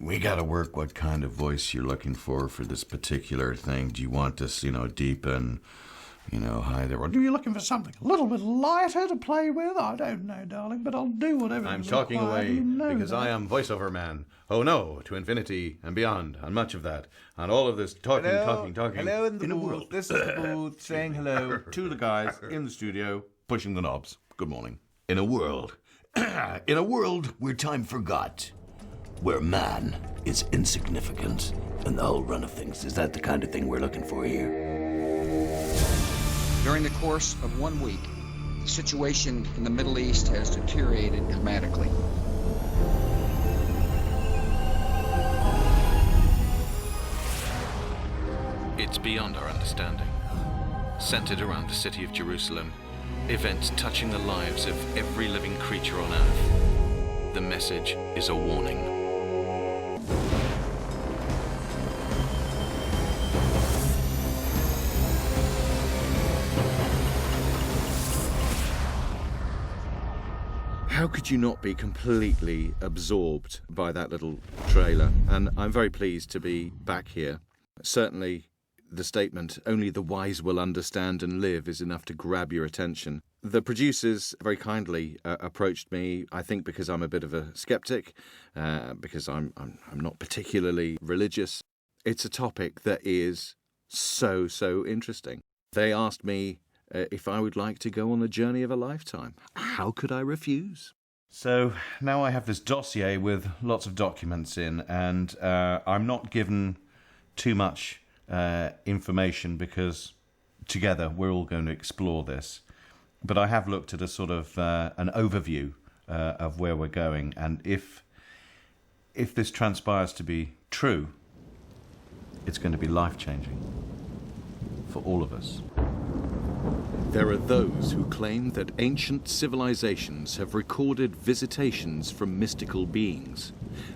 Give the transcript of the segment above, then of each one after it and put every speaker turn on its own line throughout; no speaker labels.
We gotta work what kind of voice you're looking for this particular thing. Do you want us, deep and, high there? Or do you looking for something a little bit lighter to play with? I don't know, darling, but I'll do whatever
I'm
is
talking
required.
away because
that.
I am voiceover man. Oh no, to infinity and beyond, and much of that. And all of this talking.
Hello in the
a
booth.
world.
This is the booth saying hello to the guys in the studio pushing the knobs. Good morning.
In a world where time forgot, where man is insignificant, and the whole run of things. Is that the kind of thing we're looking for here?
During the course of 1 week, the situation in the Middle East has deteriorated dramatically.
It's beyond our understanding. Centered around the city of Jerusalem, events touching the lives of every living creature on Earth. The message is a warning.
How could you not be completely absorbed by that little trailer? And I'm very pleased to be back here. Certainly, the statement, only the wise will understand and live, is enough to grab your attention. The producers very kindly approached me, I think because I'm a bit of a skeptic, because I'm not particularly religious. It's a topic that is so interesting. They asked me if I would like to go on the journey of a lifetime. How could I refuse? So now I have this dossier with lots of documents in, and I'm not given too much information because together we're all going to explore this. But I have looked at a sort of an overview of where we're going, and if this transpires to be true, it's going to be life-changing for all of us. There are those who claim that ancient civilizations have recorded visitations from mystical beings,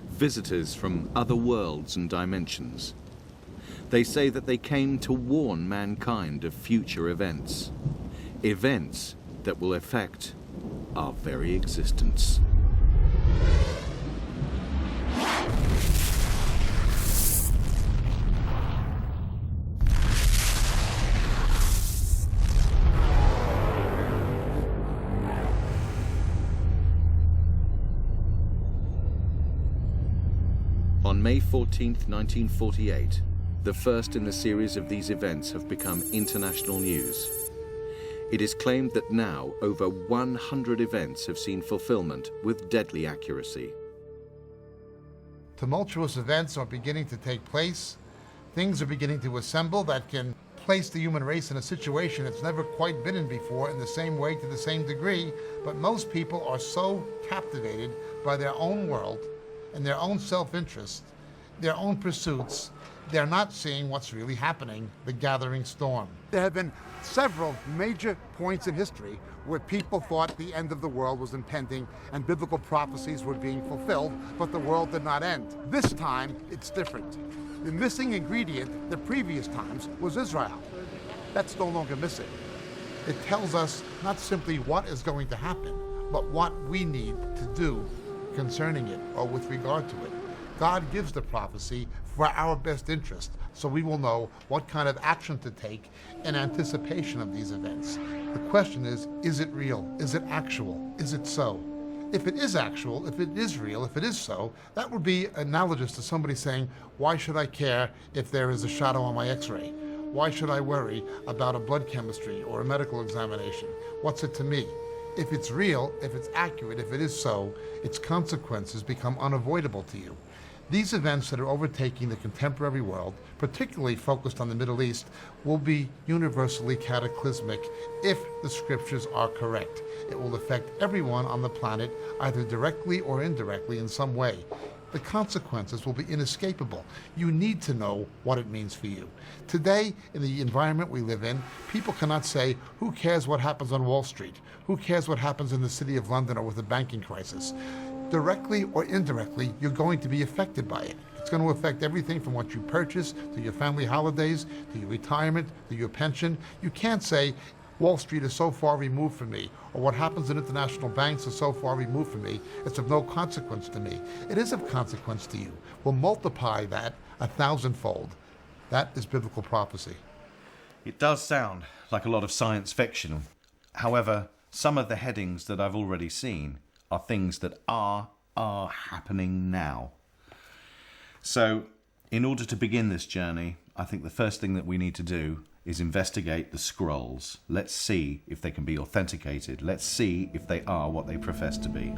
visitors from other worlds and dimensions. They say that they came to warn mankind of future events that will affect our very existence. On May 14th, 1948, the first in the series of these events have become international news. It is claimed that now over 100 events have seen fulfillment with deadly accuracy.
Tumultuous events are beginning to take place. Things are beginning to assemble that can place the human race in a situation it's never quite been in before in the same way to the same degree, but most people are so captivated by their own world and their own self-interest, their own pursuits, they're not seeing what's really happening, the gathering storm.
There have been several major points in history where people thought the end of the world was impending and biblical prophecies were being fulfilled, but the world did not end. This time, it's different. The missing ingredient the previous times was Israel. That's no longer missing. It tells us not simply what is going to happen, but what we need to do concerning it or with regard to it. God gives the prophecy for our best interest, so we will know what kind of action to take in anticipation of these events. The question is it real? Is it actual? Is it so? If it is actual, if it is real, if it is so, that would be analogous to somebody saying, why should I care if there is a shadow on my x-ray? Why should I worry about a blood chemistry or a medical examination? What's it to me? If it's real, if it's accurate, if it is so, its consequences become unavoidable to you. These events that are overtaking the contemporary world, particularly focused on the Middle East, will be universally cataclysmic if the scriptures are correct. It will affect everyone on the planet, either directly or indirectly in some way. The consequences will be inescapable. You need to know what it means for you. Today, in the environment we live in, people cannot say, who cares what happens on Wall Street? Who cares what happens in the city of London or with the banking crisis? Directly or indirectly, you're going to be affected by it. It's going to affect everything from what you purchase, to your family holidays, to your retirement, to your pension. You can't say, Wall Street is so far removed from me, or what happens in international banks is so far removed from me, it's of no consequence to me. It is of consequence to you. We'll multiply that 1,000-fold. That is biblical prophecy.
It does sound like a lot of science fiction. However, some of the headings that I've already seen are things that are happening now. So, in order to begin this journey, I think the first thing that we need to do is investigate the scrolls. Let's see if they can be authenticated. Let's see if they are what they profess to be.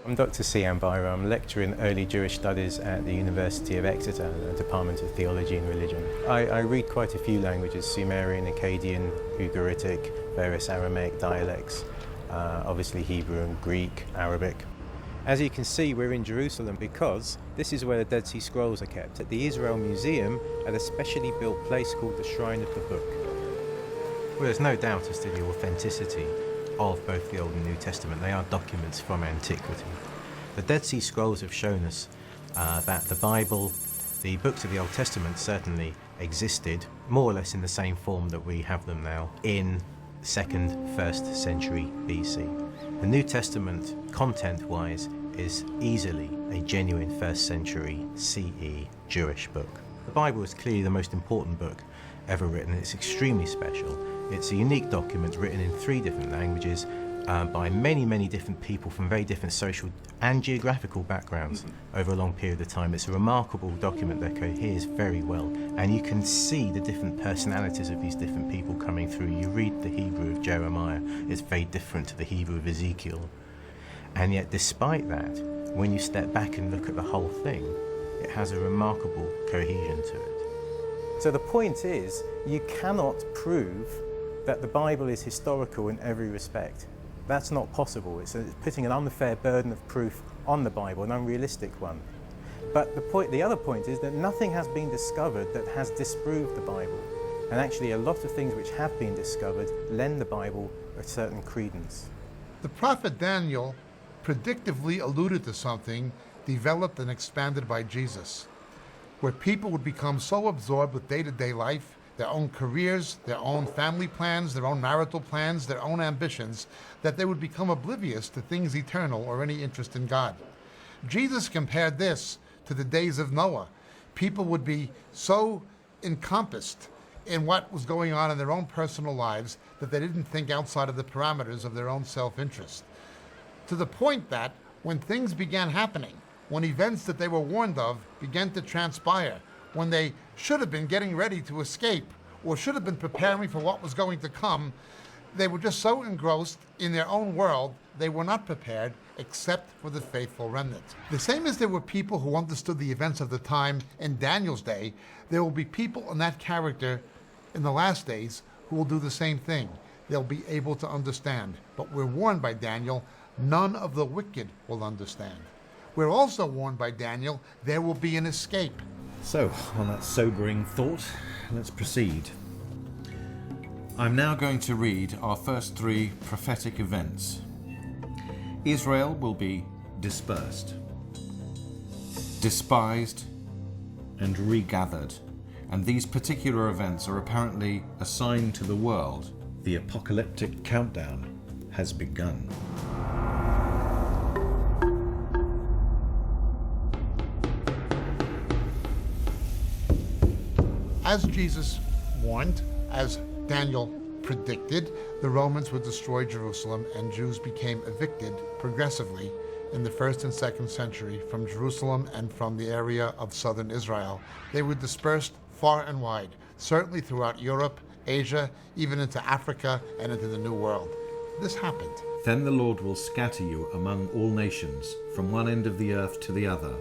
I'm Dr. Sian Baira. I'm lecturer in early Jewish studies at the University of Exeter, the Department of Theology and Religion. I read quite a few languages: Sumerian, Akkadian, Ugaritic, various Aramaic dialects, obviously Hebrew and Greek, Arabic. As you can see, we're in Jerusalem because this is where the Dead Sea Scrolls are kept, at the Israel Museum at a specially built place called the Shrine of the Book. Well, there's no doubt as to the authenticity of both the Old and New Testament. They are documents from antiquity. The Dead Sea Scrolls have shown us that the Bible, the books of the Old Testament, certainly existed more or less in the same form that we have them now in 2nd, 1st century BC. The New Testament, content-wise, is easily a genuine 1st century CE Jewish book. The Bible is clearly the most important book ever written. It's extremely special. It's a unique document written in 3 different languages by many different people from very different social and geographical backgrounds over a long period of time. It's a remarkable document that coheres very well, and you can see the different personalities of these different people coming through. You read the Hebrew of Jeremiah, it's very different to the Hebrew of Ezekiel. And yet despite that, when you step back and look at the whole thing, it has a remarkable cohesion to it. So the point is, you cannot prove that the Bible is historical in every respect. That's not possible. It's putting an unfair burden of proof on the Bible, an unrealistic one. But the other point is that nothing has been discovered that has disproved the Bible. And actually a lot of things which have been discovered lend the Bible a certain credence.
The prophet Daniel predictively alluded to something developed and expanded by Jesus, where people would become so absorbed with day-to-day life, their own careers, their own family plans, their own marital plans, their own ambitions, that they would become oblivious to things eternal or any interest in God. Jesus compared this to the days of Noah. People would be so encompassed in what was going on in their own personal lives that they didn't think outside of the parameters of their own self-interest. To the point that when things began happening, when events that they were warned of began to transpire, when they should have been getting ready to escape or should have been preparing for what was going to come, they were just so engrossed in their own world, they were not prepared except for the faithful remnant. The same as there were people who understood the events of the time in Daniel's day, there will be people in that character in the last days who will do the same thing. They'll be able to understand. But we're warned by Daniel, none of the wicked will understand. We're also warned by Daniel, there will be an escape.
So, on that sobering thought, let's proceed. I'm now going to read our first 3 prophetic events. Israel will be dispersed, despised, and regathered. And these particular events are apparently a sign to the world. The apocalyptic countdown has begun.
As Jesus warned, as Daniel predicted, the Romans would destroy Jerusalem and Jews became evicted progressively in the 1st and 2nd century from Jerusalem and from the area of southern Israel. They were dispersed far and wide, certainly throughout Europe
Asia, even into Africa and into the New World. This happened.
Then the Lord will scatter you among all nations, from one end of the earth to the other.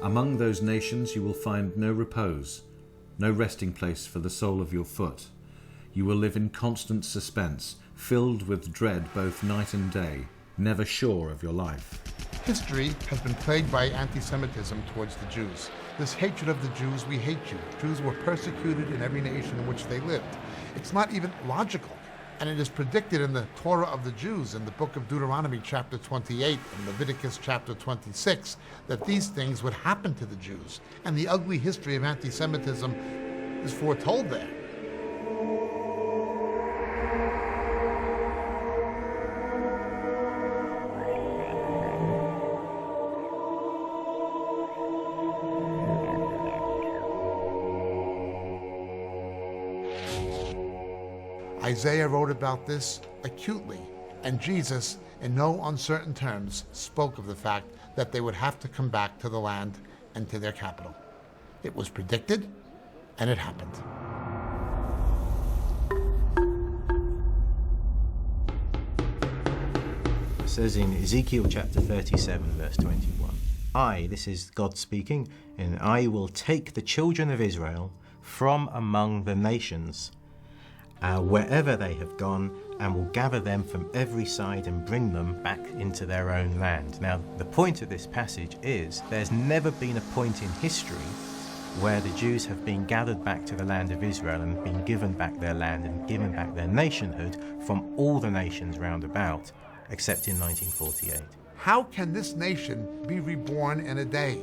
Among those nations you will find no repose, no resting place for the sole of your foot. You will live in constant suspense, filled with dread both night and day, never sure of your life.
History has been plagued by anti-Semitism towards the Jews. This hatred of the Jews, we hate you. Jews were persecuted in every nation in which they lived. It's not even logical. And it is predicted in the Torah of the Jews, in the book of Deuteronomy chapter 28 and Leviticus chapter 26, that these things would happen to the Jews. And the ugly history of anti-Semitism is foretold there. Isaiah wrote about this acutely, and Jesus, in no uncertain terms, spoke of the fact that they would have to come back to the land and to their capital. It was predicted, and it happened.
It says in Ezekiel chapter 37, verse 21, this is God speaking, and I will take the children of Israel from among the nations, wherever they have gone, and will gather them from every side and bring them back into their own land. Now, the point of this passage is there's never been a point in history where the Jews have been gathered back to the land of Israel and been given back their land and given back their nationhood from all the nations round about, except in 1948.
How can this nation be reborn in a day?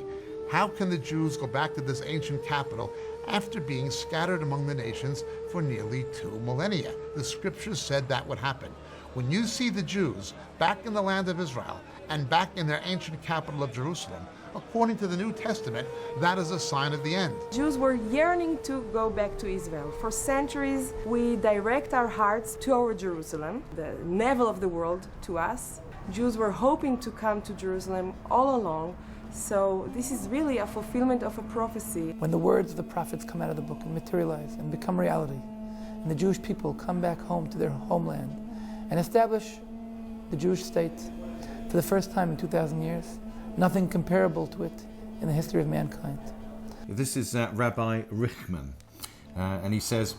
How can the Jews go back to this ancient capital after being scattered among the nations for nearly 2 millennia? The scriptures said that would happen. When you see the Jews back in the land of Israel and back in their ancient capital of Jerusalem, according to the New Testament, that is a sign of the end.
Jews were yearning to go back to Israel. For centuries, we direct our hearts to our Jerusalem, the navel of the world, to us. Jews were hoping to come to Jerusalem all along. So this is really a fulfillment of a prophecy.
When the words of the prophets come out of the book and materialize and become reality, and the Jewish people come back home to their homeland and establish the Jewish state for the first time in 2,000 years, nothing comparable to it in the history of mankind.
This is Rabbi Richman, and he says,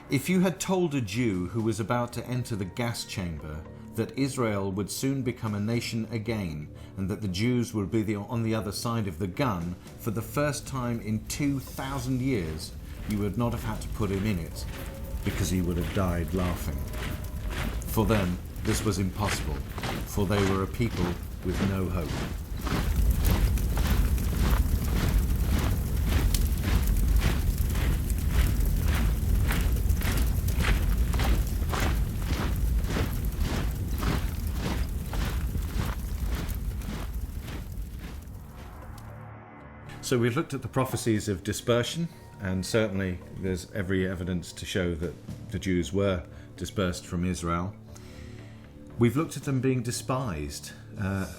if you had told a Jew who was about to enter the gas chamber that Israel would soon become a nation again, and that the Jews would be on the other side of the gun for the first time in 2,000 years, you would not have had to put him in it, because he would have died laughing. For them, this was impossible, for they were a people with no hope. So we've looked at the prophecies of dispersion, and certainly there's every evidence to show that the Jews were dispersed from Israel. We've looked at them being despised.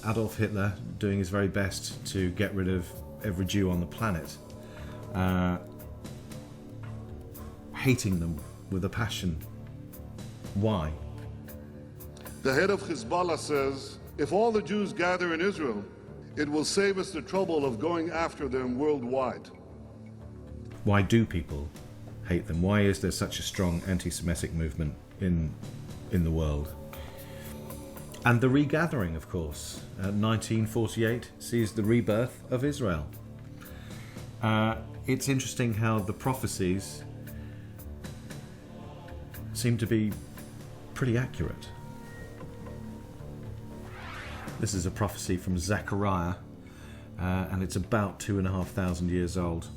Adolf Hitler doing his very best to get rid of every Jew on the planet, hating them with a passion. Why?
The head of Hezbollah says, if all the Jews gather in Israel, it will save us the trouble of going after them worldwide.
Why do people hate them? Why is there such a strong anti-Semitic movement in the world? And the regathering, of course. 1948 sees the rebirth of Israel. It's interesting how the prophecies seem to be pretty accurate. This is a prophecy from Zechariah, and it's about 2,500 years old.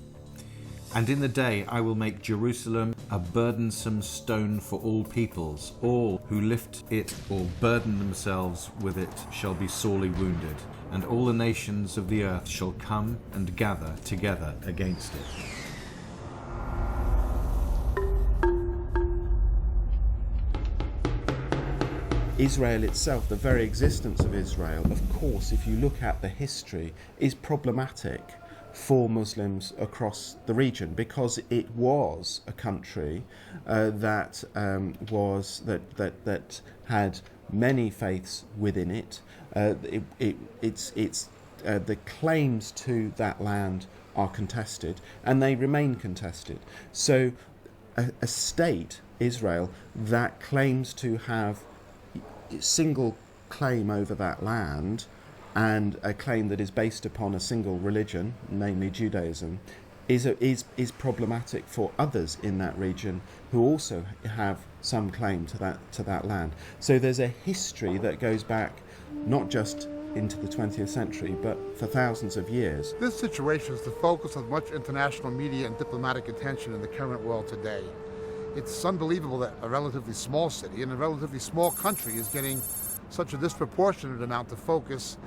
And in the day I will make Jerusalem a burdensome stone for all peoples. All who lift it or burden themselves with it shall be sorely wounded, and all the nations of the earth shall come and gather together against it.
Israel itself, the very existence of Israel, of course, if you look at the history, is problematic for Muslims across the region, because it was a country that had many faiths within it. The claims to that land are contested, and they remain contested. So a state, Israel, that claims to have single claim over that land, and a claim that is based upon a single religion, namely Judaism, is problematic for others in that region who also have some claim to that land. So there's a history that goes back not just into the 20th century, but for thousands of years.
This situation is the focus of much international media and diplomatic attention in the current world today. It's unbelievable that a relatively small city and a relatively small country is getting such a disproportionate amount of focus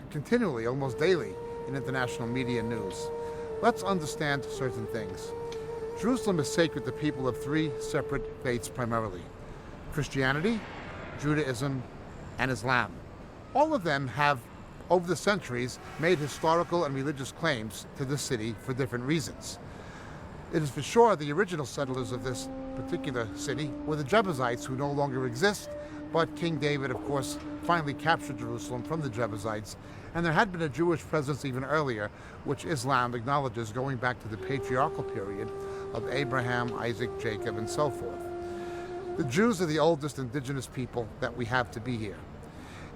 continually, almost daily, in international media news. Let's understand certain things. Jerusalem is sacred to people of three separate faiths primarily: Christianity, Judaism, and Islam. All of them have, over the centuries, made historical and religious claims to this city for different reasons. It is for sure the original settlers of this particular city were the Jebusites, who no longer exist, but King David, of course, finally captured Jerusalem from the Jebusites, and there had been a Jewish presence even earlier, which Islam acknowledges, going back to the patriarchal period of Abraham, Isaac, Jacob, and so forth. The Jews are the oldest indigenous people that we have to be here.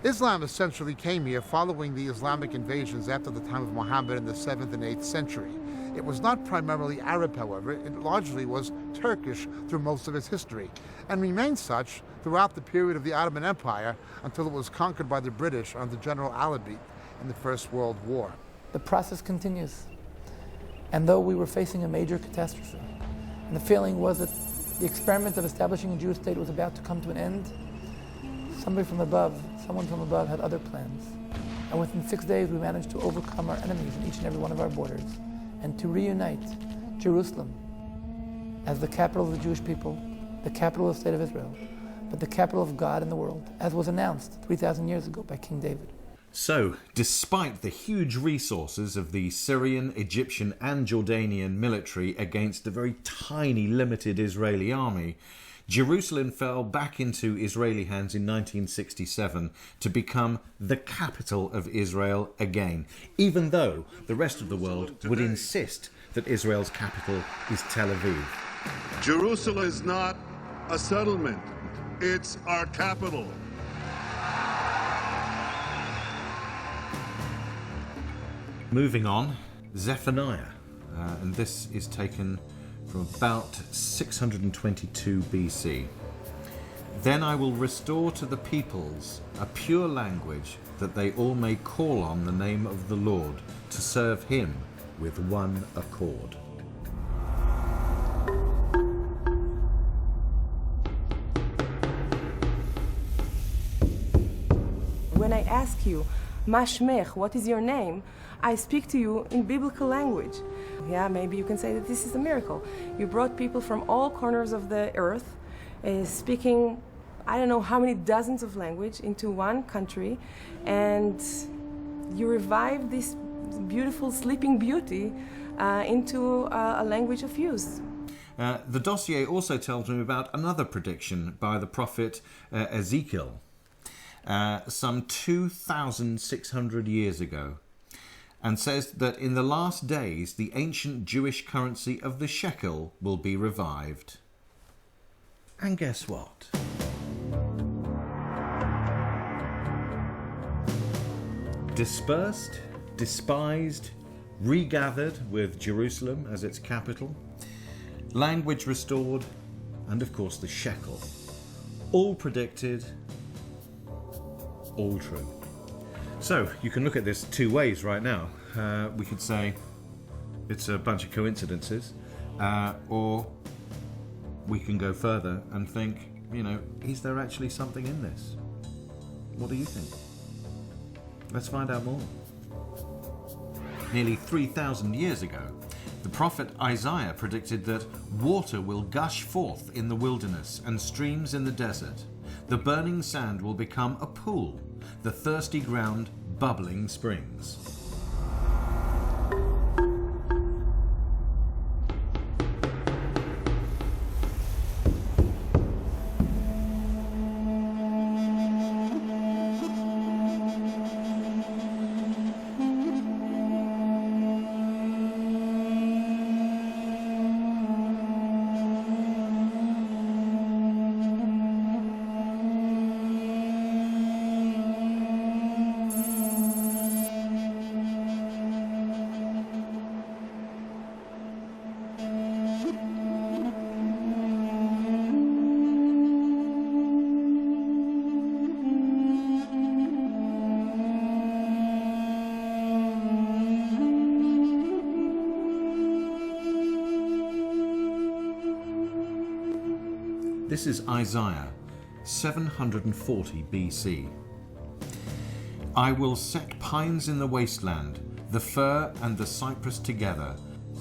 Islam essentially came here following the Islamic invasions after the time of Muhammad in the 7th and 8th century. It was not primarily Arab, however. It largely was Turkish through most of its history, and remained such throughout the period of the Ottoman Empire until it was conquered by the British under General Allenby in the First World War.
The process continues. And though we were facing a major catastrophe, and the feeling was that the experiment of establishing a Jewish state was about to come to an end, someone from above had other plans. And within 6 days, we managed to overcome our enemies in each and every one of our borders, and to reunite Jerusalem as the capital of the Jewish people, the capital of the state of Israel, but the capital of God in the world, as was announced 3,000 years ago by King David.
So, despite the huge resources of the Syrian, Egyptian and Jordanian military against the very tiny, limited Israeli army, Jerusalem fell back into Israeli hands in 1967 to become the capital of Israel again, even though the rest of the world would insist that Israel's capital is Tel Aviv.
Jerusalem is not a settlement, it's our capital.
Moving on, Zephaniah, and this is taken from about 622 BC. Then I will restore to the peoples a pure language, that they all may call on the name of the Lord, to serve him with one accord.
When I ask you, Mashmech, what is your name? I speak to you in biblical language. Yeah, maybe you can say that this is a miracle. You brought people from all corners of the earth, speaking, I don't know how many dozens of languages into one country, and you revived this beautiful Sleeping Beauty into a language of use.
The dossier also tells me about another prediction by the prophet Ezekiel, some 2,600 years ago, and says that in the last days the ancient Jewish currency of the shekel will be revived. And guess what? Dispersed, despised, regathered with Jerusalem as its capital, language restored, and of course the shekel. All predicted, all true. So, you can look at this two ways right now. We could say it's a bunch of coincidences, or we can go further and think, is there actually something in this? What do you think? Let's find out more. Nearly 3,000 years ago, the prophet Isaiah predicted that water will gush forth in the wilderness and streams in the desert. The burning sand will become a pool, the thirsty ground bubbling springs. This is Isaiah 740 BC. I will set pines in the wasteland, the fir and the cypress together.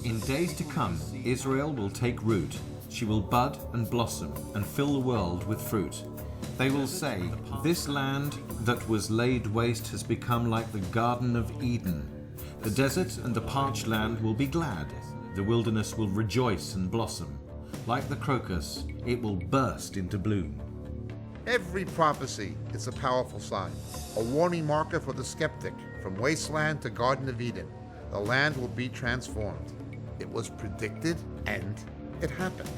In days to come, Israel will take root. She will bud and blossom and fill the world with fruit. They will say, this land that was laid waste has become like the Garden of Eden. The desert and the parched land will be glad. The wilderness will rejoice and blossom. Like the crocus, it will burst into bloom.
Every prophecy is a powerful sign, a warning marker for the skeptic. From wasteland to Garden of Eden, the land will be transformed. It was predicted and it happened.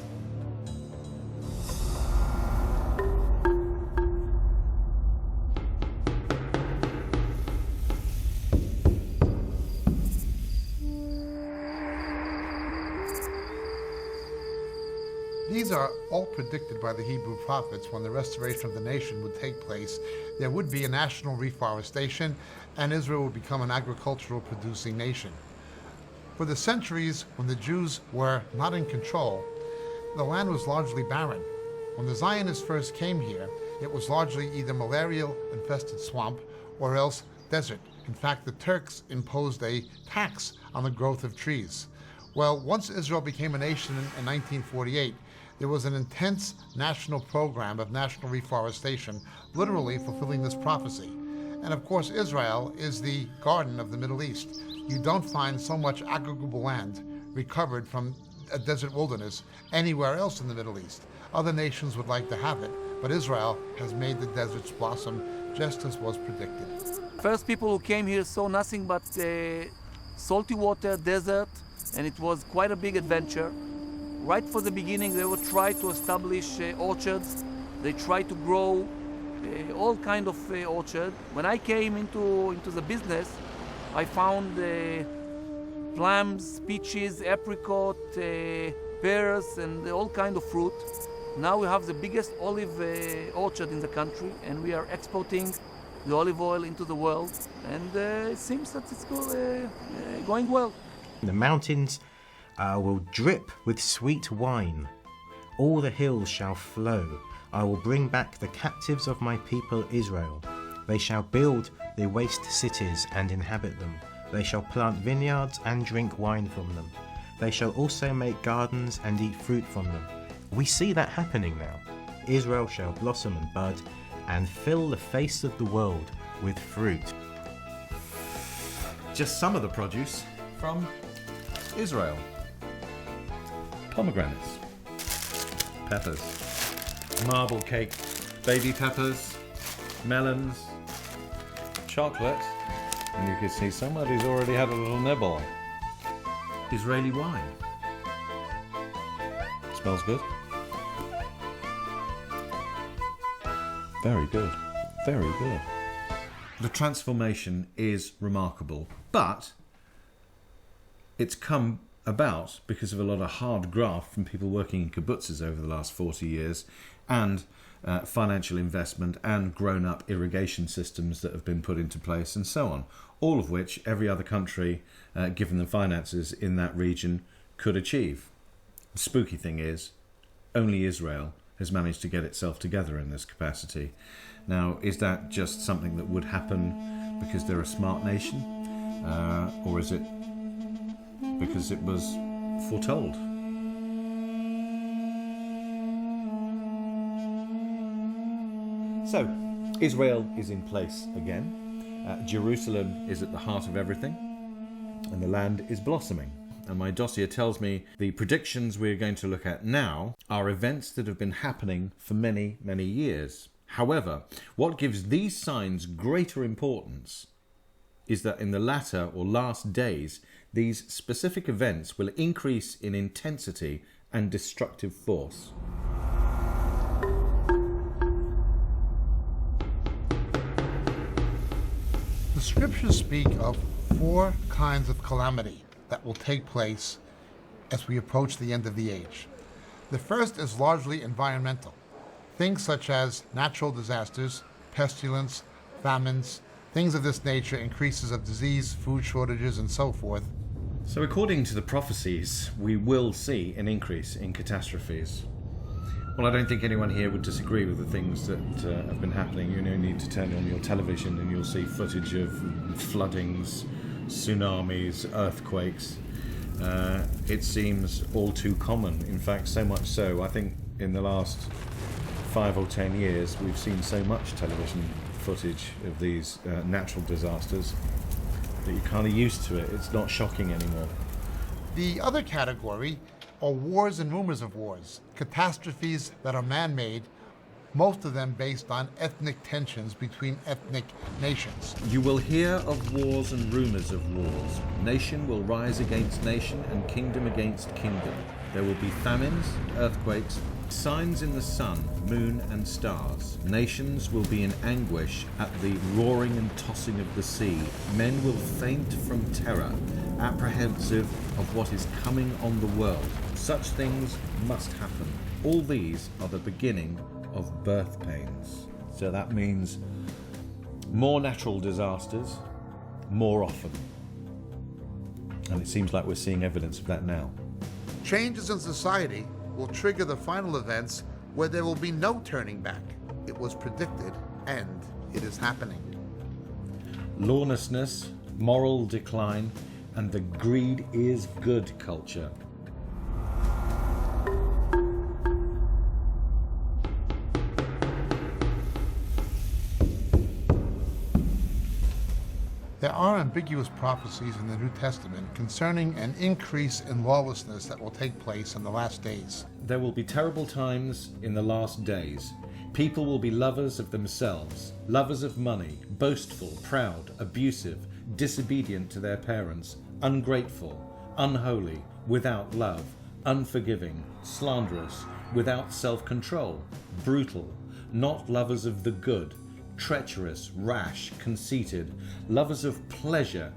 These are all predicted by the Hebrew prophets. When the restoration of the nation would take place, there would be a national reforestation, and Israel would become an agricultural producing nation. For the centuries when the Jews were not in control, the land was largely barren. When the Zionists first came here, it was largely either malarial-infested swamp or else desert. In fact, the Turks imposed a tax on the growth of trees. Well, once Israel became a nation in 1948, there was an intense national program of national reforestation, literally fulfilling this prophecy. And of course, Israel is the garden of the Middle East. You don't find so much agricultural land recovered from a desert wilderness anywhere else in the Middle East. Other nations would like to have it, but Israel has made the deserts blossom just as was predicted.
First people who came here saw nothing but salty water, desert, and it was quite a big adventure. Right from the beginning, they would try to establish orchards. They tried to grow all kind of orchard. When I came into the business, I found plums, peaches, apricot, pears, and all kind of fruit. Now we have the biggest olive orchard in the country, and we are exporting the olive oil into the world. And it seems that it's going well.
The mountains will drip with sweet wine. All the hills shall flow. I will bring back the captives of my people Israel. They shall build the waste cities and inhabit them. They shall plant vineyards and drink wine from them. They shall also make gardens and eat fruit from them. We see that happening now. Israel shall blossom and bud and fill the face of the world with fruit.
Just some of the produce from Israel. Pomegranates, peppers, marble cake, baby peppers, melons, chocolate, and you can see somebody's already had a little nibble. Israeli wine. Smells good. Very good, very good. The transformation is remarkable, but it's come about because of a lot of hard graft from people working in kibbutzes over the last 40 years and financial investment and grown-up irrigation systems that have been put into place and so on, all of which every other country, given the finances in that region, could achieve. The spooky thing is, only Israel has managed to get itself together in this capacity. Now, is that just something that would happen because they're a smart nation? Or is it because it was foretold? So, Israel is in place again. Jerusalem is at the heart of everything, and the land is blossoming. And my dossier tells me the predictions we're going to look at now are events that have been happening for many, many years. However, what gives these signs greater importance is that in the latter or last days, these specific events will increase in intensity and destructive force.
The scriptures speak of 4 kinds of calamity that will take place as we approach the end of the age. The first is largely environmental. Things such as natural disasters, pestilence, famines, things of this nature, increases of disease, food shortages, and so forth.
So according to the prophecies, we will see an increase in catastrophes. Well, I don't think anyone here would disagree with the things that have been happening. You only need to turn on your television and you'll see footage of floodings, tsunamis, earthquakes. It seems all too common. In fact, so much so, I think in the last 5 or 10 years, we've seen so much television footage of these natural disasters that you're kind of used to it. It's not shocking anymore.
The other category are wars and rumors of wars, catastrophes that are man-made, most of them based on ethnic tensions between ethnic nations.
You will hear of wars and rumours of wars. Nation will rise against nation and kingdom against kingdom. There will be famines, earthquakes, signs in the sun, moon and stars. Nations will be in anguish at the roaring and tossing of the sea. Men will faint from terror, apprehensive of what is coming on the world. Such things must happen. All these are the beginning of birth pains.
So that means more natural disasters, more often. And it seems like we're seeing evidence of that now.
Changes in society will trigger the final events where there will be no turning back. It was predicted, and it is happening.
Lawlessness, moral decline, and the greed is good culture.
There are ambiguous prophecies in the New Testament concerning an increase in lawlessness that will take place in the last days.
There will be terrible times in the last days. People will be lovers of themselves, lovers of money, boastful, proud, abusive, disobedient to their parents, ungrateful, unholy, without love, unforgiving, slanderous, without self-control, brutal, not lovers of the good, treacherous, rash, conceited, lovers of pleasure.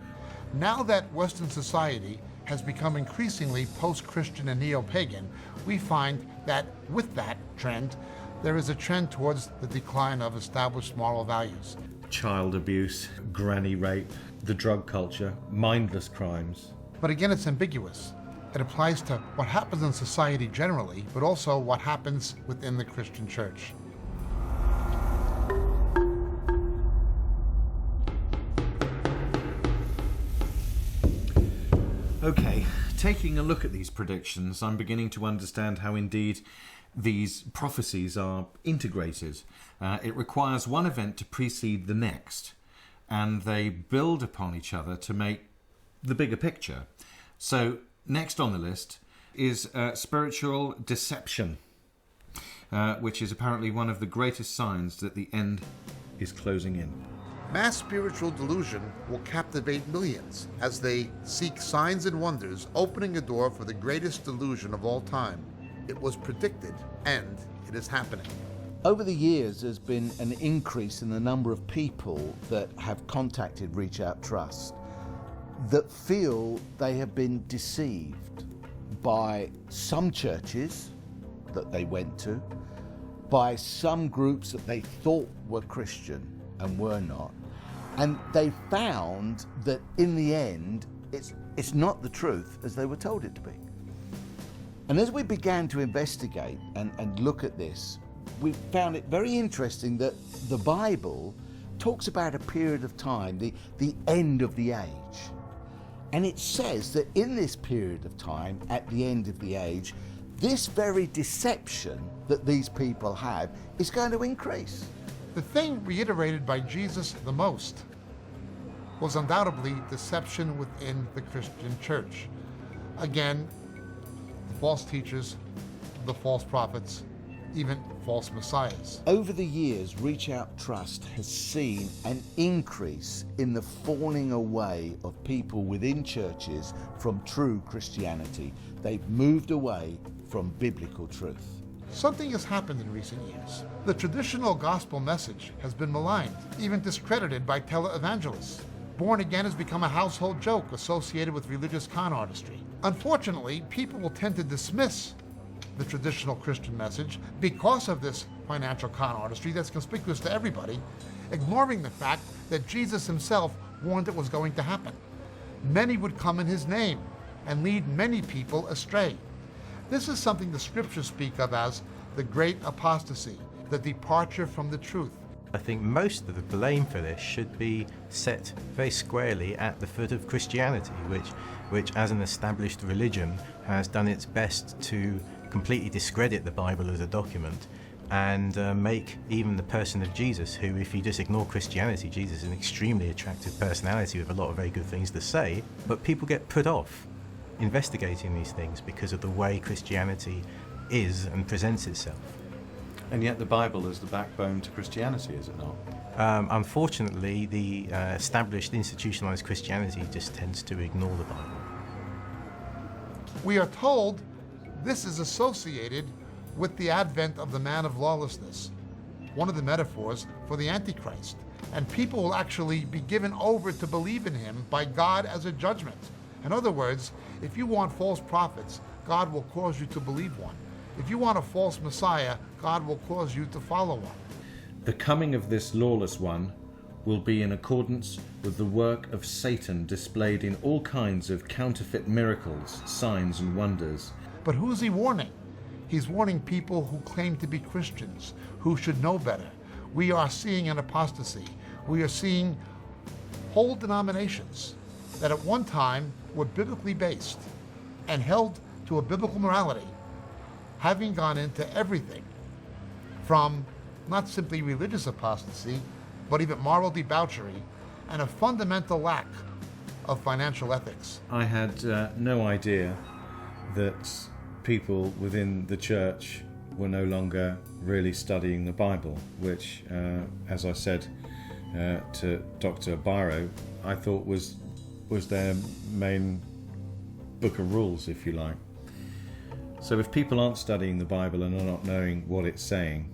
Now that Western society has become increasingly post-Christian and neo-pagan, we find that with that trend, there is a trend towards the decline of established moral values.
Child abuse, granny rape, the drug culture, mindless crimes.
But again, it's ambiguous. It applies to what happens in society generally, but also what happens within the Christian church.
Okay, taking a look at these predictions, I'm beginning to understand how indeed these prophecies are integrated. It requires one event to precede the next, and they build upon each other to make the bigger picture. So next on the list is spiritual deception, which is apparently one of the greatest signs that the end is closing in.
Mass spiritual delusion will captivate millions as they seek signs and wonders, opening a door for the greatest delusion of all time. It was predicted, and it is happening.
Over the years, there's been an increase in the number of people that have contacted Reach Out Trust that feel they have been deceived by some churches that they went to, by some groups that they thought were Christian and were not. And they found that in the end, it's not the truth as they were told it to be. And as we began to investigate and look at this, we found it very interesting that the Bible talks about a period of time, the end of the age. And it says that in this period of time, at the end of the age, this very deception that these people have is going to increase.
The thing reiterated by Jesus the most was undoubtedly deception within the Christian church. Again, the false teachers, the false prophets, even false messiahs.
Over the years, Reach Out Trust has seen an increase in the falling away of people within churches from true Christianity. They've moved away from biblical truth.
Something has happened in recent years. The traditional gospel message has been maligned, even discredited by televangelists. Born again has become a household joke associated with religious con artistry. Unfortunately, people will tend to dismiss the traditional Christian message because of this financial con artistry that's conspicuous to everybody, ignoring the fact that Jesus himself warned it was going to happen. Many would come in his name and lead many people astray. This is something the scriptures speak of as
the great apostasy, the departure from the truth.
I think most of the blame for this should be set very squarely at the foot of Christianity, which as an established religion has done its best to completely discredit the Bible as a document and make even the person of Jesus, who, if you just ignore Christianity, Jesus is an extremely attractive personality with a lot of very good things to say, but people get put off investigating these things because of the way Christianity is and presents itself.
And yet the Bible is the backbone to Christianity, is it not?
Unfortunately, the established institutionalized Christianity just tends to ignore the Bible.
We are told this is associated with the advent of the man of lawlessness, one of the metaphors for the Antichrist. And people will actually be given over to believe in him by God as a judgment. In other words, if you want false prophets, God will cause you to believe one. If you want a false Messiah, God will cause you to follow one.
The coming of this lawless one will be in accordance with the work of Satan displayed in all kinds of counterfeit miracles, signs and wonders.
But who's he warning? He's warning people who claim to be Christians, who should know better. We are seeing an apostasy. We are seeing whole denominations that at one time were biblically based and held to a biblical morality, having gone into everything from not simply religious apostasy, but even moral debauchery and a fundamental lack of financial ethics.
I had no idea that people within the church were no longer really studying the Bible, which, as I said to Dr. Biro, I thought was their main book of rules, if you like. So if people aren't studying the Bible and are not knowing what it's saying,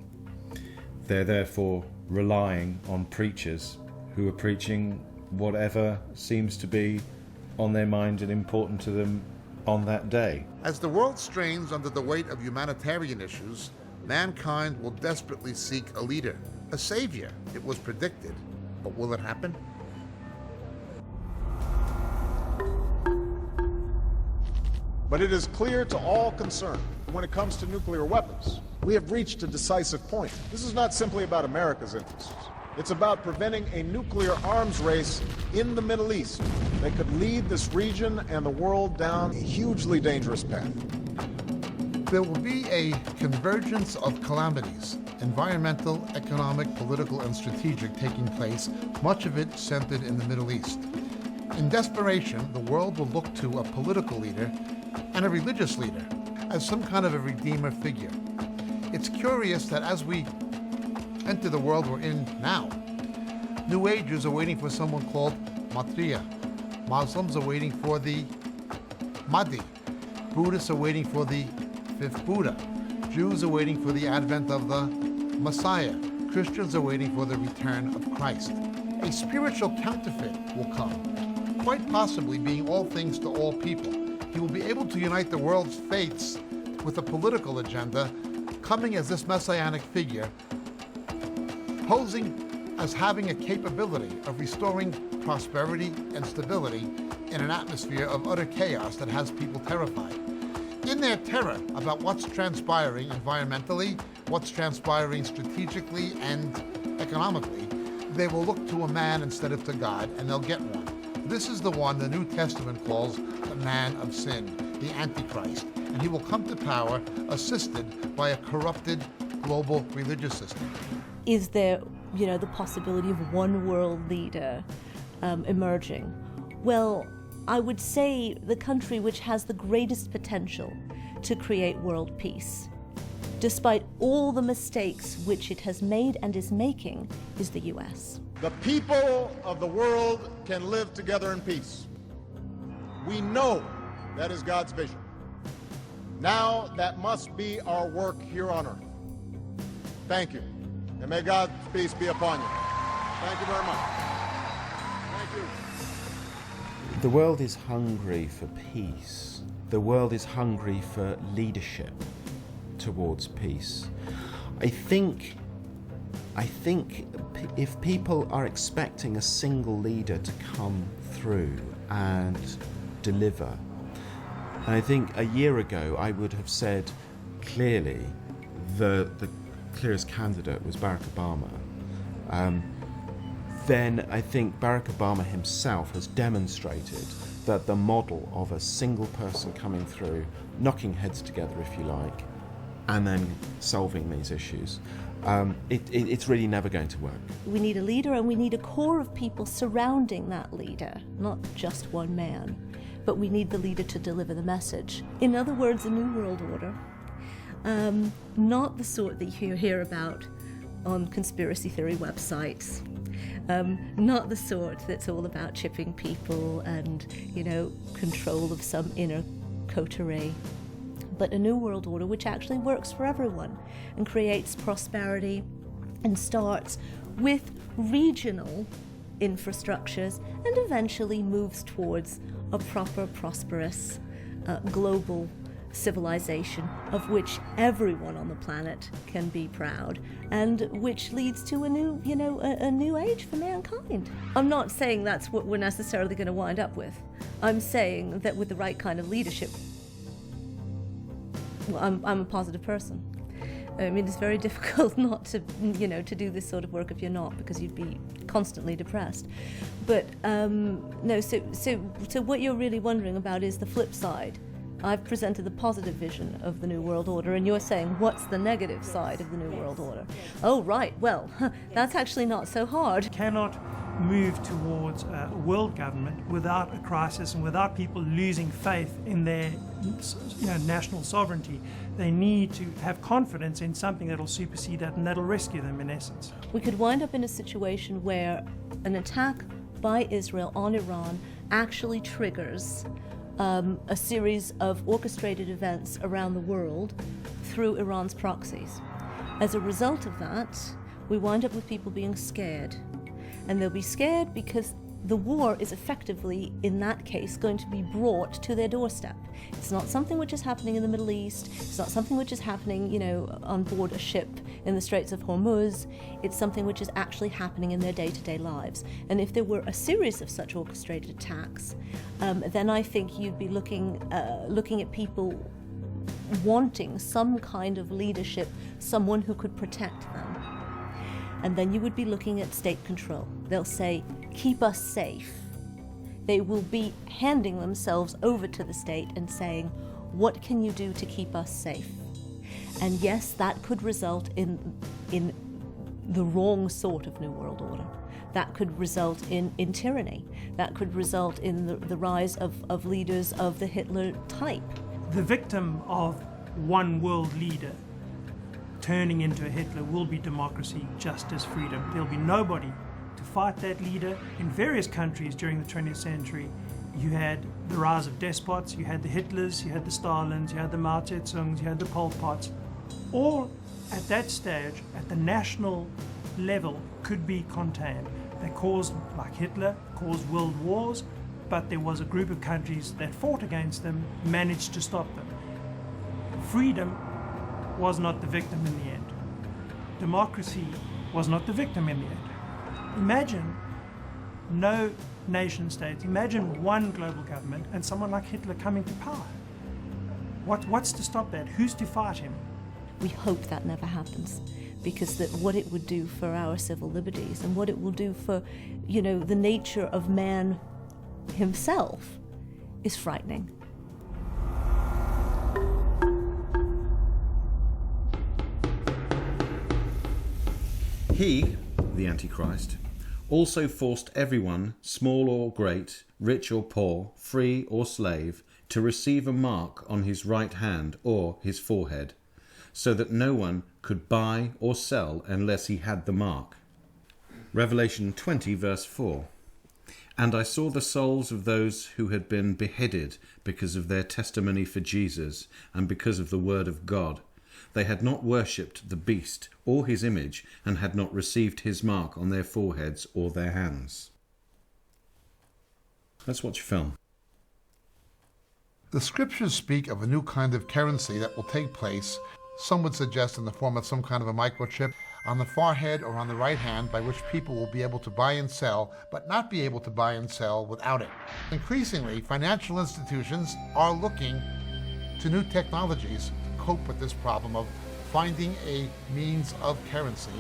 they're therefore relying on preachers who are preaching whatever seems to be on their mind and important to them on that day.
As the world strains under the weight of humanitarian issues, mankind will desperately seek a leader, a savior, it was predicted. But will it happen?
But it is clear to all concerned, when it comes to nuclear weapons, we have reached a decisive point. This is not simply about America's interests. It's about preventing a nuclear arms race in the Middle East that could lead this region and the world down a hugely dangerous path.
There will be a convergence of calamities, environmental, economic, political, and strategic, taking place, much of it centered in the Middle East. In desperation, the world will look to a political leader and a religious leader as some kind of a redeemer figure. It's curious that as we enter the world we're in now, New Agers are waiting for someone called Maitreya. Muslims are waiting for the Mahdi. Buddhists are waiting for the fifth Buddha. Jews are waiting for the advent of the Messiah. Christians are waiting for the return of Christ. A spiritual counterfeit will come, quite possibly being all things to all people. He will be able to unite the world's faiths with a political agenda, coming as this messianic figure, posing as having a capability of restoring prosperity and stability in an atmosphere of utter chaos that has people terrified. In their terror about what's transpiring environmentally, what's transpiring strategically and economically, they will look to a man instead of to God, and they'll get one. This is the one the New Testament calls the man of sin, the Antichrist, and he will come to power assisted by a corrupted global religious system.
Is there, the possibility of one world leader emerging? Well, I would say the country which has the greatest potential to create world peace, despite all the mistakes which it has made and is making, is the US.
The people of the world can live together in peace. We know that is God's vision. Now that must be our work here on earth. Thank you, and may God's peace be upon you. Thank you very much. Thank you.
The world is hungry for peace. The world is hungry for leadership towards peace. I think if people are expecting a single leader to come through and deliver, I think a year ago I would have said clearly the clearest candidate was Barack Obama, then I think Barack Obama himself has demonstrated that the model of a single person coming through, knocking heads together, if you like, and then solving these issues, it's really never going to work.
We need a leader, and we need a core of people surrounding that leader, not just one man, but we need the leader to deliver the message. In other words, a new world order, not the sort that you hear about on conspiracy theory websites, not the sort that's all about chipping people and, control of some inner coterie, but a new world order which actually works for everyone and creates prosperity and starts with regional infrastructures and eventually moves towards a proper, prosperous, global civilization of which everyone on the planet can be proud, and which leads to a new, a new age for mankind. I'm not saying that's what we're necessarily going to wind up with. I'm saying that with the right kind of leadership, well, I'm a positive person. I mean, it's very difficult not to, to do this sort of work if you're not, because you'd be constantly depressed. But no, so what you're really wondering about is the flip side. I've presented the positive vision of the New World Order, and you're saying, what's the negative side of the New World Order? Oh, right, well, that's actually not so hard.
Cannot move towards a world government without a crisis and without people losing faith in their national sovereignty. They need to have confidence in something that'll supersede that and that'll rescue them, in essence.
We could wind up in a situation where an attack by Israel on Iran actually triggers a series of orchestrated events around the world through Iran's proxies. As a result of that, we wind up with people being scared. And they'll be scared because the war is effectively, in that case, going to be brought to their doorstep. It's not something which is happening in the Middle East. It's not something which is happening, on board a ship in the Straits of Hormuz. It's something which is actually happening in their day-to-day lives. And if there were a series of such orchestrated attacks, then I think you'd be looking at people wanting some kind of leadership, someone who could protect them. And then you would be looking at state control. They'll say, keep us safe. They will be handing themselves over to the state and saying, what can you do to keep us safe? And yes, that could result in the wrong sort of New World Order. That could result in tyranny. That could result in the rise of leaders of the Hitler type.
The victim of one world leader turning into a Hitler will be democracy, justice, freedom. There'll be nobody to fight that leader. In various countries during the 20th century, you had the rise of despots, you had the Hitlers, you had the Stalins, you had the Mao Tse-tungs, you had the Pol Pots. All at that stage, at the national level, could be contained. They caused, like Hitler, caused world wars, but there was a group of countries that fought against them, managed to stop them. Freedom was not the victim in the end. Democracy was not the victim in the end. Imagine no nation states. Imagine one global government and someone like Hitler coming to power. What's to stop that? Who's to fight him?
We hope that never happens, because that what it would do for our civil liberties and what it will do for, the nature of man himself is frightening.
He, the Antichrist, also forced everyone, small or great, rich or poor, free or slave, to receive a mark on his right hand or his forehead, so that no one could buy or sell unless he had the mark. Revelation 20, verse 4. And I saw the souls of those who had been beheaded because of their testimony for Jesus and because of the word of God. They had not worshipped the beast or his image, and had not received his mark on their foreheads or their hands. Let's watch a film.
The scriptures speak of a new kind of currency that will take place, some would suggest in the form of some kind of a microchip, on the forehead or on the right hand, by which people will be able to buy and sell, but not be able to buy and sell without it. Increasingly, financial institutions are looking to new technologies to cope with this problem of finding a means of currency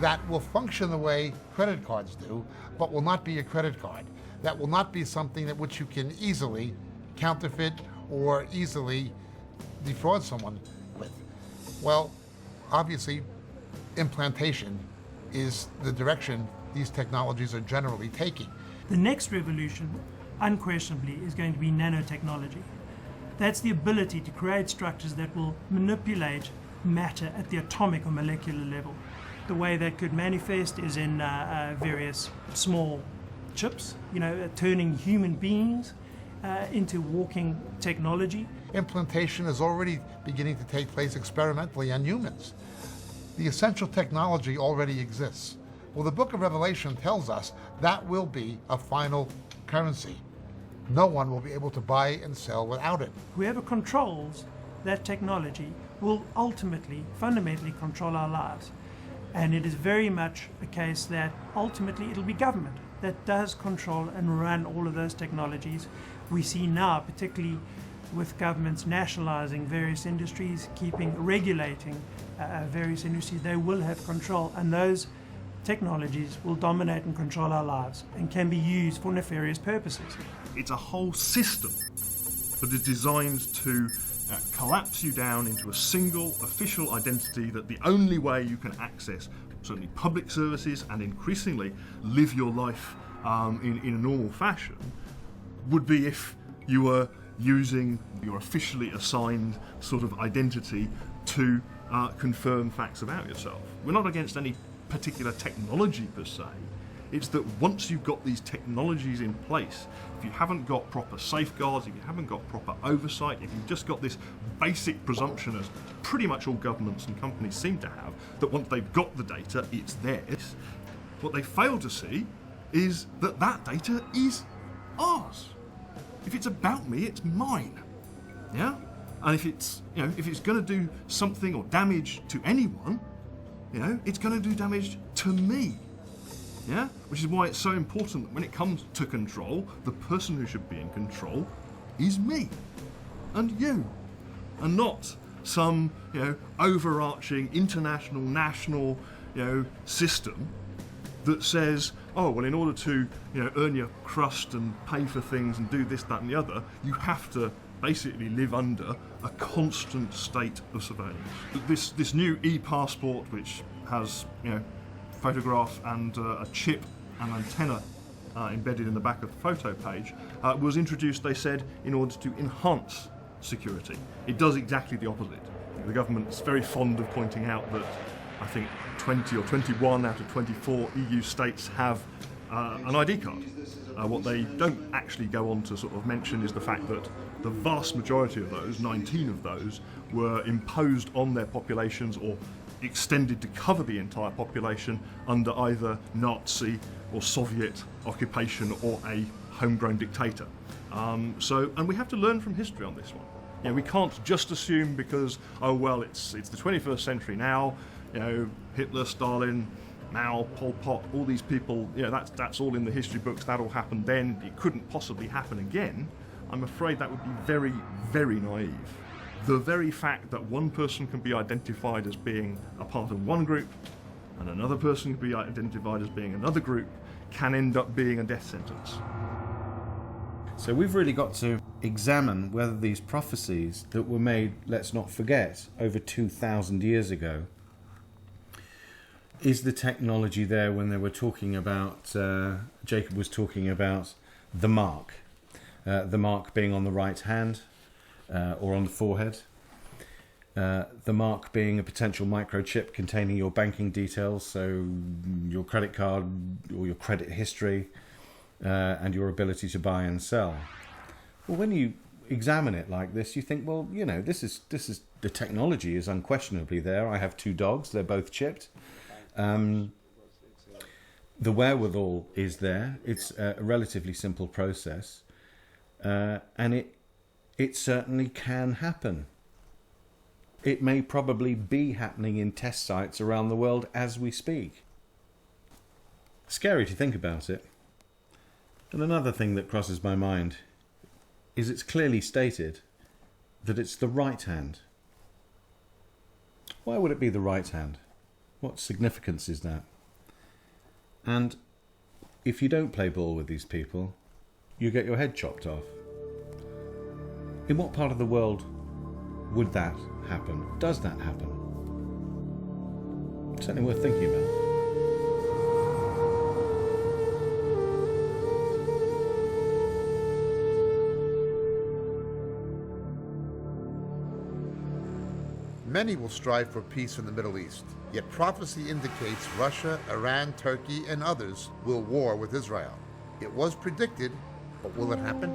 that will function the way credit cards do, but will not be a credit card. That will not be something that which you can easily counterfeit or easily defraud someone with. Well, obviously, implantation is the direction these technologies are generally taking.
The next revolution, unquestionably, is going to be nanotechnology. That's the ability to create structures that will manipulate matter at the atomic or molecular level. The way that could manifest is in various small chips, turning human beings into walking technology.
Implantation is already beginning to take place experimentally on humans. The essential technology already exists. Well, the book of Revelation tells us that will be a final currency. No one will be able to buy and sell without it.
Whoever controls that technology will ultimately, fundamentally control our lives. And it is very much a case that ultimately it'll be government that does control and run all of those technologies. We see now, particularly with governments nationalizing various industries, regulating various industries, they will have control, and those technologies will dominate and control our lives and can be used for nefarious purposes.
It's a whole system that is designed to collapse you down into a single official identity that the only way you can access certainly public services and increasingly live your life in a normal fashion would be if you were using your officially assigned sort of identity to confirm facts about yourself. We're not against any particular technology per se. It's that once you've got these technologies in place, if you haven't got proper safeguards, if you haven't got proper oversight, if you've just got this basic presumption, as pretty much all governments and companies seem to have, that once they've got the data, it's theirs, what they fail to see is that that data is ours. If it's about me, it's mine. Yeah? And if it's going to do something or damage to anyone, it's going to do damage to me. Yeah? Which is why it's so important that when it comes to control, the person who should be in control is me and you, and not some overarching international, national system that says, oh well, in order to earn your crust and pay for things and do this, that, and the other, you have to basically live under a constant state of surveillance. This new e-passport, which has photograph and a chip and antenna embedded in the back of the photo page, was introduced, they said, in order to enhance security. It does exactly the opposite. The government's very fond of pointing out that I think 20 or 21 out of 24 EU states have an ID card. What they don't actually go on to sort of mention is the fact that the vast majority of those, 19 of those, were imposed on their populations or extended to cover the entire population under either Nazi or Soviet occupation or a homegrown dictator. And we have to learn from history on this one. We can't just assume because, oh well, it's the 21st century now, Hitler, Stalin, Mao, Pol Pot, all these people, that's all in the history books, that all happened then, it couldn't possibly happen again. I'm afraid that would be very, very naive. The very fact that one person can be identified as being a part of one group and another person can be identified as being another group can end up being a death sentence.
So we've really got to examine whether these prophecies that were made, let's not forget, over 2,000 years ago, is the technology there when they were talking about, Jacob was talking about the mark being on the right hand or on the forehead, the mark being a potential microchip containing your banking details, so your credit card or your credit history, and your ability to buy and sell. Well, when you examine it like this, you think, well, this is the technology is unquestionably there. I have 2 dogs; they're both chipped. The wherewithal is there. It's a relatively simple process, and it certainly can happen. It may probably be happening in test sites around the world as we speak. Scary to think about it. And another thing that crosses my mind is it's clearly stated that it's the right hand. Why would it be the right hand? What significance is that? And if you don't play ball with these people, you get your head chopped off. In what part of the world would that happen? Does that happen? It's certainly worth thinking about.
Many will strive for peace in the Middle East, yet prophecy indicates Russia, Iran, Turkey, and others will war with Israel. It was predicted, but will it happen?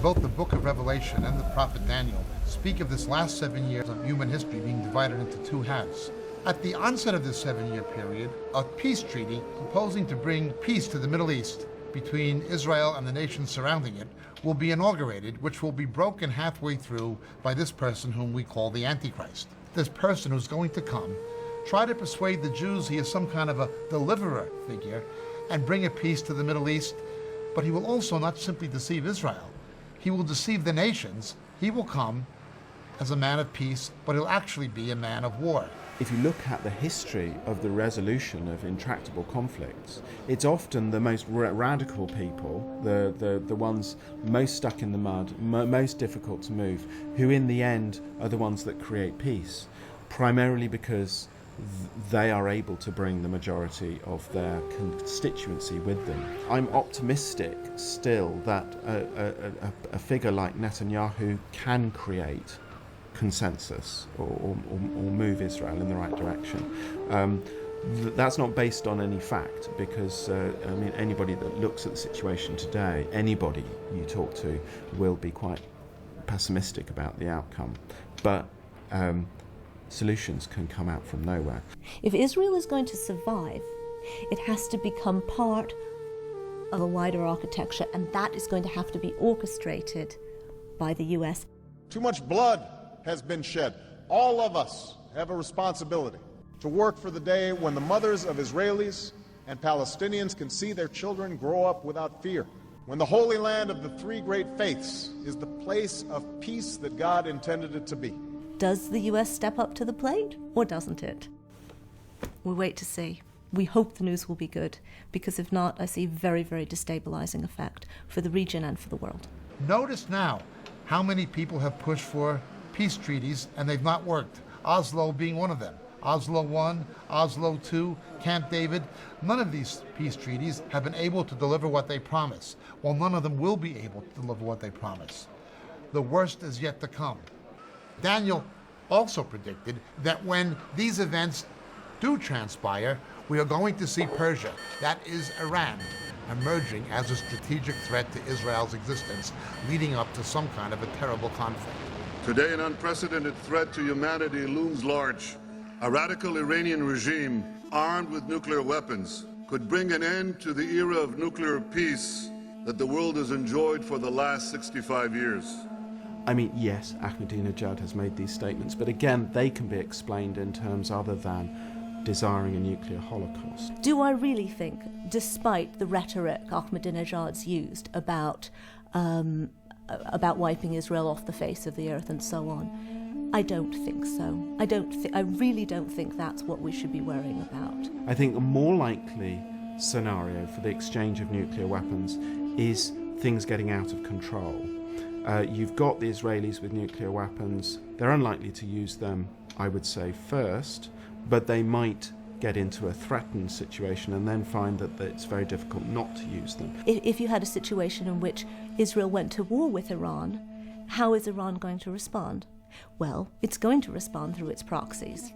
Both the book of Revelation and the prophet Daniel speak of this last 7 years of human history being divided into two halves. At the onset of this 7-year period, a peace treaty proposing to bring peace to the Middle East between Israel and the nations surrounding it will be inaugurated, which will be broken halfway through by this person whom we call the Antichrist. This person who's going to come, try to persuade the Jews he is some kind of a deliverer figure and bring a peace to the Middle East, but he will also not simply deceive Israel. He will deceive the nations. He will come as a man of peace, but he'll actually be a man of war.
If you look at the history of the resolution of intractable conflicts, it's often the most radical people, the ones most stuck in the mud, most difficult to move, who in the end are the ones that create peace, primarily because they are able to bring the majority of their constituency with them. I'm optimistic still that a figure like Netanyahu can create consensus or move Israel in the right direction. That's not based on any fact, because I mean, anybody that looks at the situation today, anybody you talk to, will be quite pessimistic about the outcome. But solutions can come out from nowhere.
If Israel is going to survive, it has to become part of a wider architecture, and that is going to have to be orchestrated by the US.
Too much blood has been shed. All of us have a responsibility to work for the day when the mothers of Israelis and Palestinians can see their children grow up without fear, when the Holy Land of the three great faiths is the place of peace that God intended it to be.
Does the US step up to the plate, or doesn't it? We wait to see. We hope the news will be good, because if not, I see a very, very destabilizing effect for the region and for the world.
Notice now how many people have pushed for peace treaties and they've not worked. Oslo being one of them. Oslo I, Oslo II, Camp David. None of these peace treaties have been able to deliver what they promise. Well, none of them will be able to deliver what they promise. The worst is yet to come. Daniel also predicted that when these events do transpire, we are going to see Persia, that is Iran, emerging as a strategic threat to Israel's existence, leading up to some kind of a terrible conflict.
Today, an unprecedented threat to humanity looms large. A radical Iranian regime, armed with nuclear weapons, could bring an end to the era of nuclear peace that the world has enjoyed for the last 65 years.
I mean, yes, Ahmadinejad has made these statements, but again, they can be explained in terms other than desiring a nuclear holocaust.
Do I really think, despite the rhetoric Ahmadinejad's used about wiping Israel off the face of the earth and so on, I don't think so. I really don't think that's what we should be worrying about.
I think a more likely scenario for the exchange of nuclear weapons is things getting out of control. You've got the Israelis with nuclear weapons. They're unlikely to use them, I would say, first, but they might get into a threatened situation and then find that it's very difficult not to use them.
If you had a situation in which Israel went to war with Iran, how is Iran going to respond? Well, it's going to respond through its proxies.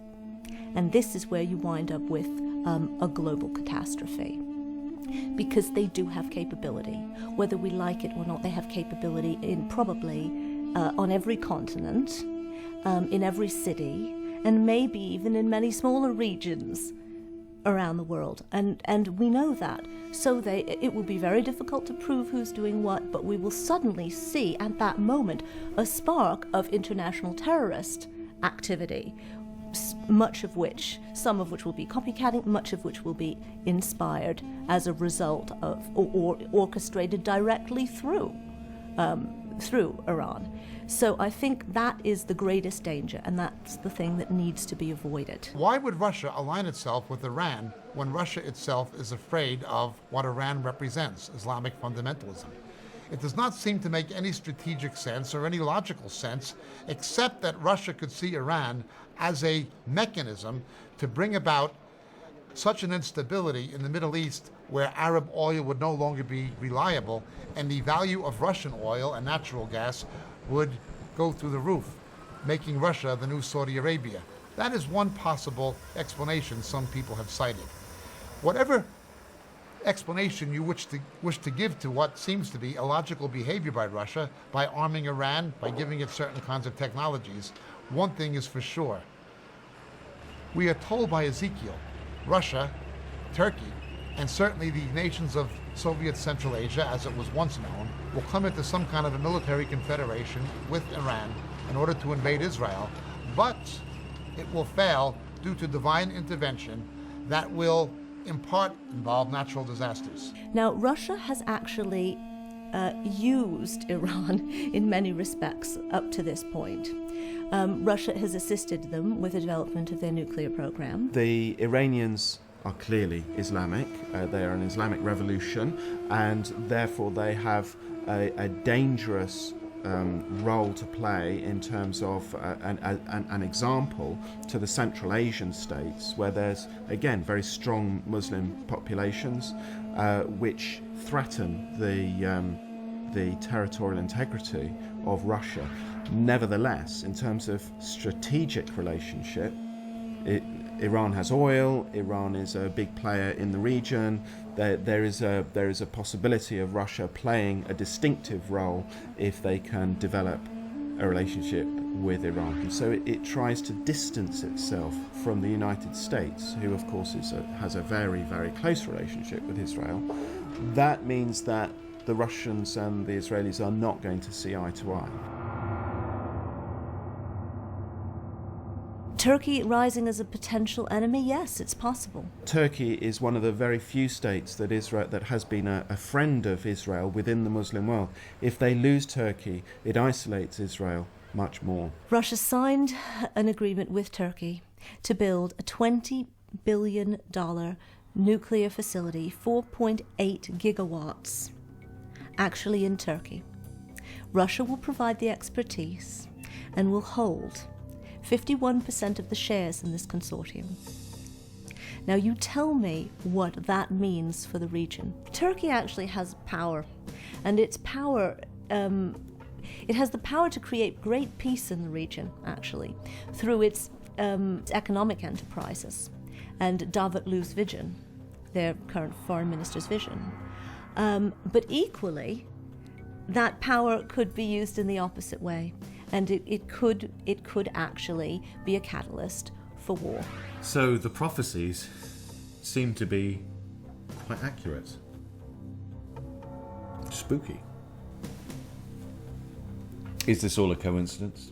And this is where you wind up with a global catastrophe. Because they do have capability. Whether we like it or not, they have capability in probably on every continent, in every city, and maybe even in many smaller regions around the world. And we know that. So it will be very difficult to prove who's doing what, but we will suddenly see at that moment a spark of international terrorist activity, some of which will be copycatting, much of which will be inspired as a result of, or orchestrated directly through Iran. So I think that is the greatest danger, and that's the thing that needs to be avoided.
Why would Russia align itself with Iran when Russia itself is afraid of what Iran represents, Islamic fundamentalism? It does not seem to make any strategic sense or any logical sense, except that Russia could see Iran as a mechanism to bring about such an instability in the Middle East where Arab oil would no longer be reliable and the value of Russian oil and natural gas would go through the roof, making Russia the new Saudi Arabia. That is one possible explanation some people have cited. Whatever explanation you wish to give to what seems to be illogical behavior by Russia, by arming Iran, by giving it certain kinds of technologies, one thing is for sure. We are told by Ezekiel, Russia, Turkey, and certainly the nations of Soviet Central Asia, as it was once known, will come into some kind of a military confederation with Iran in order to invade Israel, but it will fail due to divine intervention that will in part involve natural disasters.
Now, Russia has actually used Iran in many respects up to this point. Russia has assisted them with the development of their nuclear program.
The Iranians are clearly Islamic. They are an Islamic revolution, and therefore they have a dangerous role to play in terms of an example to the Central Asian states, where there's, again, very strong Muslim populations which threaten the territorial integrity of Russia. Nevertheless, in terms of strategic relationship, Iran has oil. Iran is a big player in the region. There is a possibility of Russia playing a distinctive role if they can develop a relationship with Iran. And so it tries to distance itself from the United States, who of course has a very, very close relationship with Israel. That means that the Russians and the Israelis are not going to see eye to eye.
Turkey rising as a potential enemy? Yes, it's possible.
Turkey is one of the very few states that has been a friend of Israel within the Muslim world. If they lose Turkey, it isolates Israel much more.
Russia signed an agreement with Turkey to build a $20 billion nuclear facility, 4.8 gigawatts, actually in Turkey. Russia will provide the expertise and will hold 51% of the shares in this consortium. Now you tell me what that means for the region. Turkey actually has power, and its power, it has the power to create great peace in the region, actually, through its economic enterprises and Davutoglu's vision, their current foreign minister's vision. But equally, that power could be used in the opposite way. And it could actually be a catalyst for war.
So the prophecies seem to be quite accurate. Spooky. Is this all a coincidence?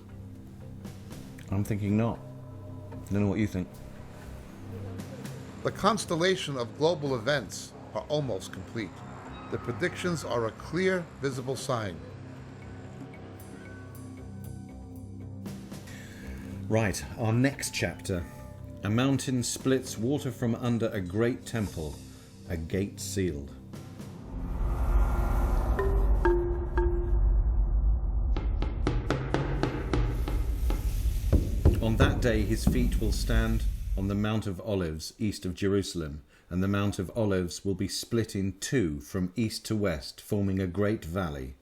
I'm thinking not. I don't know what you think.
The constellation of global events are almost complete. The predictions are a clear, visible sign.
Right, our next chapter. A mountain splits water from under a great temple, a gate sealed. On that day his feet will stand on the Mount of Olives east of Jerusalem, and the Mount of Olives will be split in two from east to west, forming a great valley.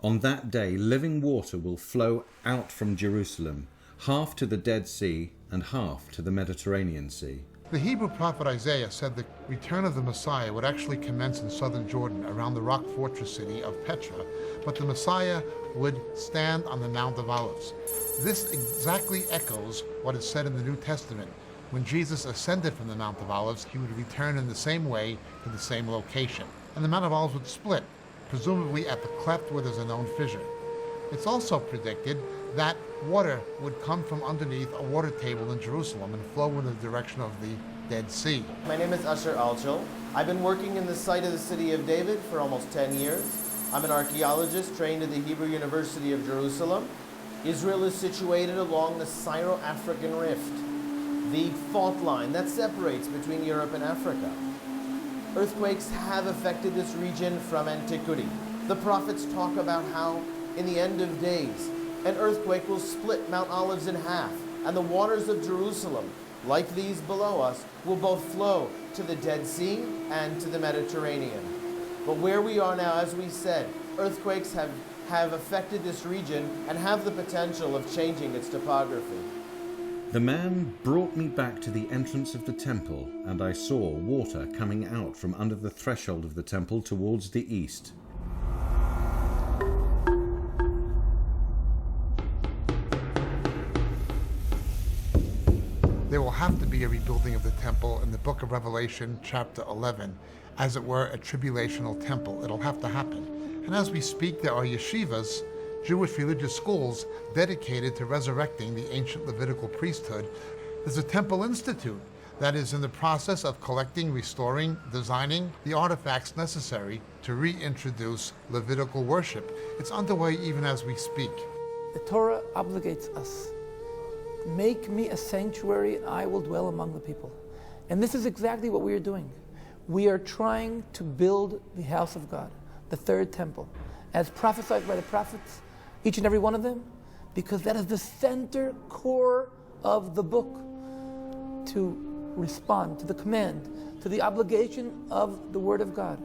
On that day living water will flow out from Jerusalem, half to the Dead Sea and half to the Mediterranean Sea.
The Hebrew prophet Isaiah said the return of the Messiah would actually commence in southern Jordan around the rock fortress city of Petra, but the Messiah would stand on the Mount of Olives. This exactly echoes what is said in the New Testament. When Jesus ascended from the Mount of Olives, he would return in the same way to the same location. And the Mount of Olives would split, presumably at the cleft where there's a known fissure. It's also predicted that water would come from underneath a water table in Jerusalem and flow in the direction of the Dead Sea.
My name is Usher Alchel. I've been working in the site of the city of David for almost 10 years. I'm an archaeologist trained at the Hebrew University of Jerusalem. Israel is situated along the Syro-African Rift, the fault line that separates between Europe and Africa. Earthquakes have affected this region from antiquity. The prophets talk about how, in the end of days, an earthquake will split Mount Olives in half, and the waters of Jerusalem, like these below us, will both flow to the Dead Sea and to the Mediterranean. But where we are now, as we said, earthquakes have affected this region and have the potential of changing its topography.
The man brought me back to the entrance of the temple, and I saw water coming out from under the threshold of the temple towards the east.
There will have to be a rebuilding of the temple in the book of Revelation, chapter 11, as it were a tribulational temple. It'll have to happen. And as we speak, there are yeshivas, Jewish religious schools dedicated to resurrecting the ancient Levitical priesthood. There's a temple institute that is in the process of collecting, restoring, designing the artifacts necessary to reintroduce Levitical worship. It's underway even as we speak.
The Torah obligates us. Make me a sanctuary and I will dwell among the people. And this is exactly what we are doing. We are trying to build the house of God, the third temple, as prophesied by the prophets, each and every one of them, because that is the center core of the book, to respond to the command, to the obligation of the Word of God.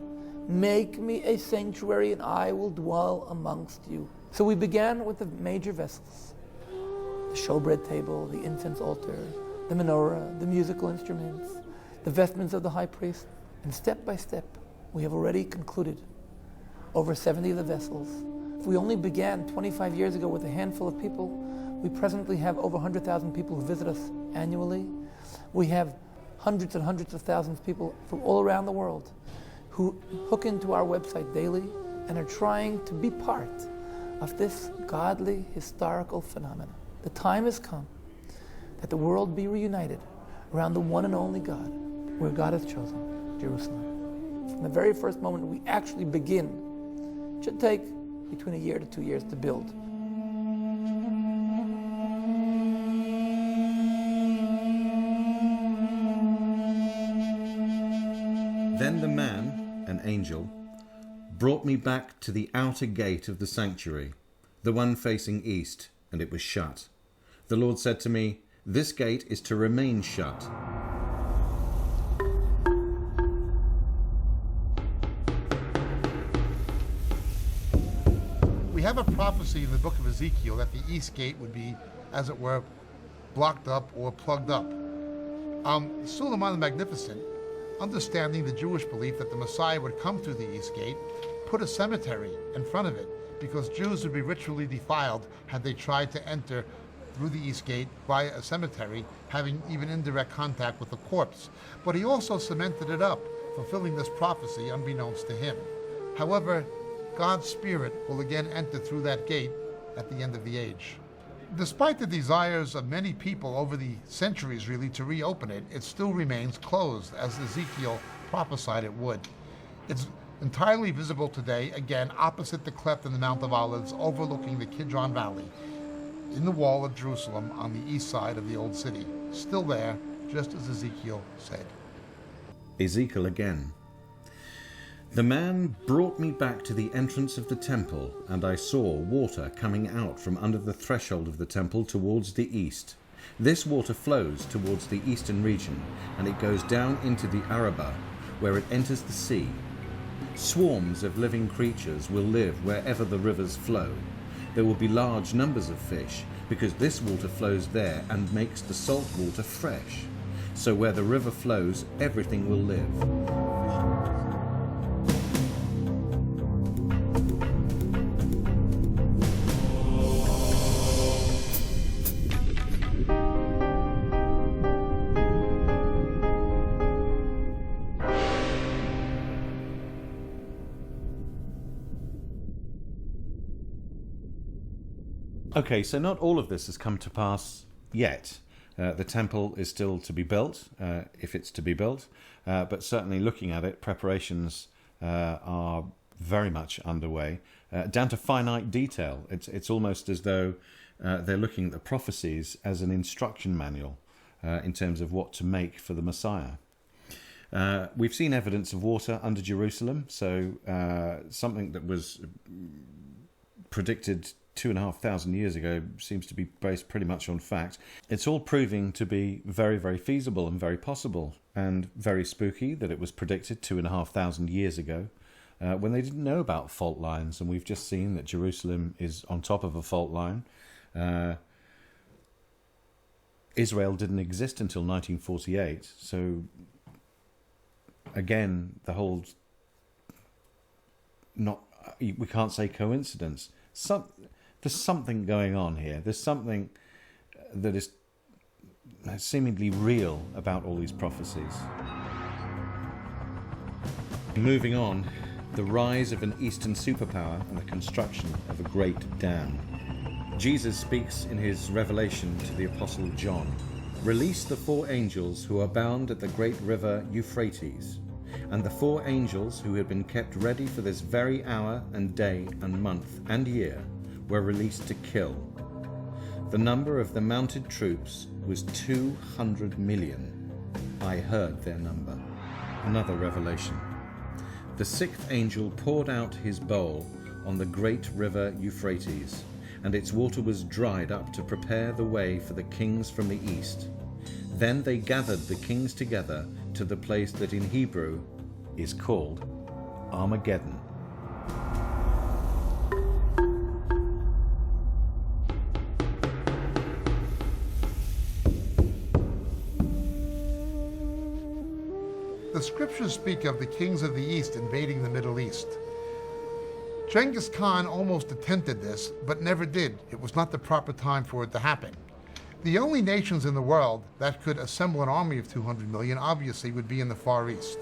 Make me a sanctuary and I will dwell amongst you. So we began with the major vessels, the showbread table, the incense altar, the menorah, the musical instruments, the vestments of the high priest, and step by step, we have already concluded over 70 of the vessels. If we only began 25 years ago with a handful of people, we presently have over 100,000 people who visit us annually. We have hundreds and hundreds of thousands of people from all around the world who hook into our website daily and are trying to be part of this godly, historical phenomenon. The time has come that the world be reunited around the one and only God, where God has chosen, Jerusalem. From the very first moment we actually begin, it should take between a year to 2 years to build.
Then the man, an angel, brought me back to the outer gate of the sanctuary, the one facing east, and it was shut. The Lord said to me, "This gate is to remain shut."
We have a prophecy in the book of Ezekiel that the east gate would be, as it were, blocked up or plugged up. Suleiman the Magnificent, understanding the Jewish belief that the Messiah would come through the east gate, put a cemetery in front of it because Jews would be ritually defiled had they tried to enter through the east gate via a cemetery, having even indirect contact with the corpse. But he also cemented it up, fulfilling this prophecy unbeknownst to him. However, God's Spirit will again enter through that gate at the end of the age. Despite the desires of many people over the centuries really to reopen it, it still remains closed, as Ezekiel prophesied it would. It's entirely visible today, again, opposite the cleft in the Mount of Olives, overlooking the Kidron Valley, in the wall of Jerusalem on the east side of the old city. Still there, just as Ezekiel said.
Ezekiel again. The man brought me back to the entrance of the temple, and I saw water coming out from under the threshold of the temple towards the east. This water flows towards the eastern region, and it goes down into the Arabah, where it enters the sea. Swarms of living creatures will live wherever the rivers flow. There will be large numbers of fish, because this water flows there and makes the salt water fresh. So where the river flows, everything will live. Okay, so not all of this has come to pass yet. The temple is still to be built, if it's to be built, but certainly looking at it, preparations are very much underway, down to finite detail. It's almost as though they're looking at the prophecies as an instruction manual in terms of what to make for the Messiah. We've seen evidence of water under Jerusalem, so something that was predicted 2,500 years ago seems to be based pretty much on fact. It's all proving to be very, very feasible and very possible, and very spooky that it was predicted 2,500 years ago when they didn't know about fault lines, and we've just seen that Jerusalem is on top of a fault line. Israel didn't exist until 1948, so again, the whole we can't say coincidence. There's something going on here. There's something that is seemingly real about all these prophecies. Moving on, the rise of an Eastern superpower and the construction of a great dam. Jesus speaks in his revelation to the Apostle John. Release the 4 angels who are bound at the great river Euphrates, and the 4 angels who had been kept ready for this very hour and day and month and year were released to kill. The number of the mounted troops was 200 million. I heard their number. Another revelation. The 6th angel poured out his bowl on the great river Euphrates, and its water was dried up to prepare the way for the kings from the east. Then they gathered the kings together to the place that in Hebrew is called Armageddon.
The scriptures speak of the kings of the East invading the Middle East. Genghis Khan almost attempted this, but never did. It was not the proper time for it to happen. The only nations in the world that could assemble an army of 200 million obviously would be in the Far East.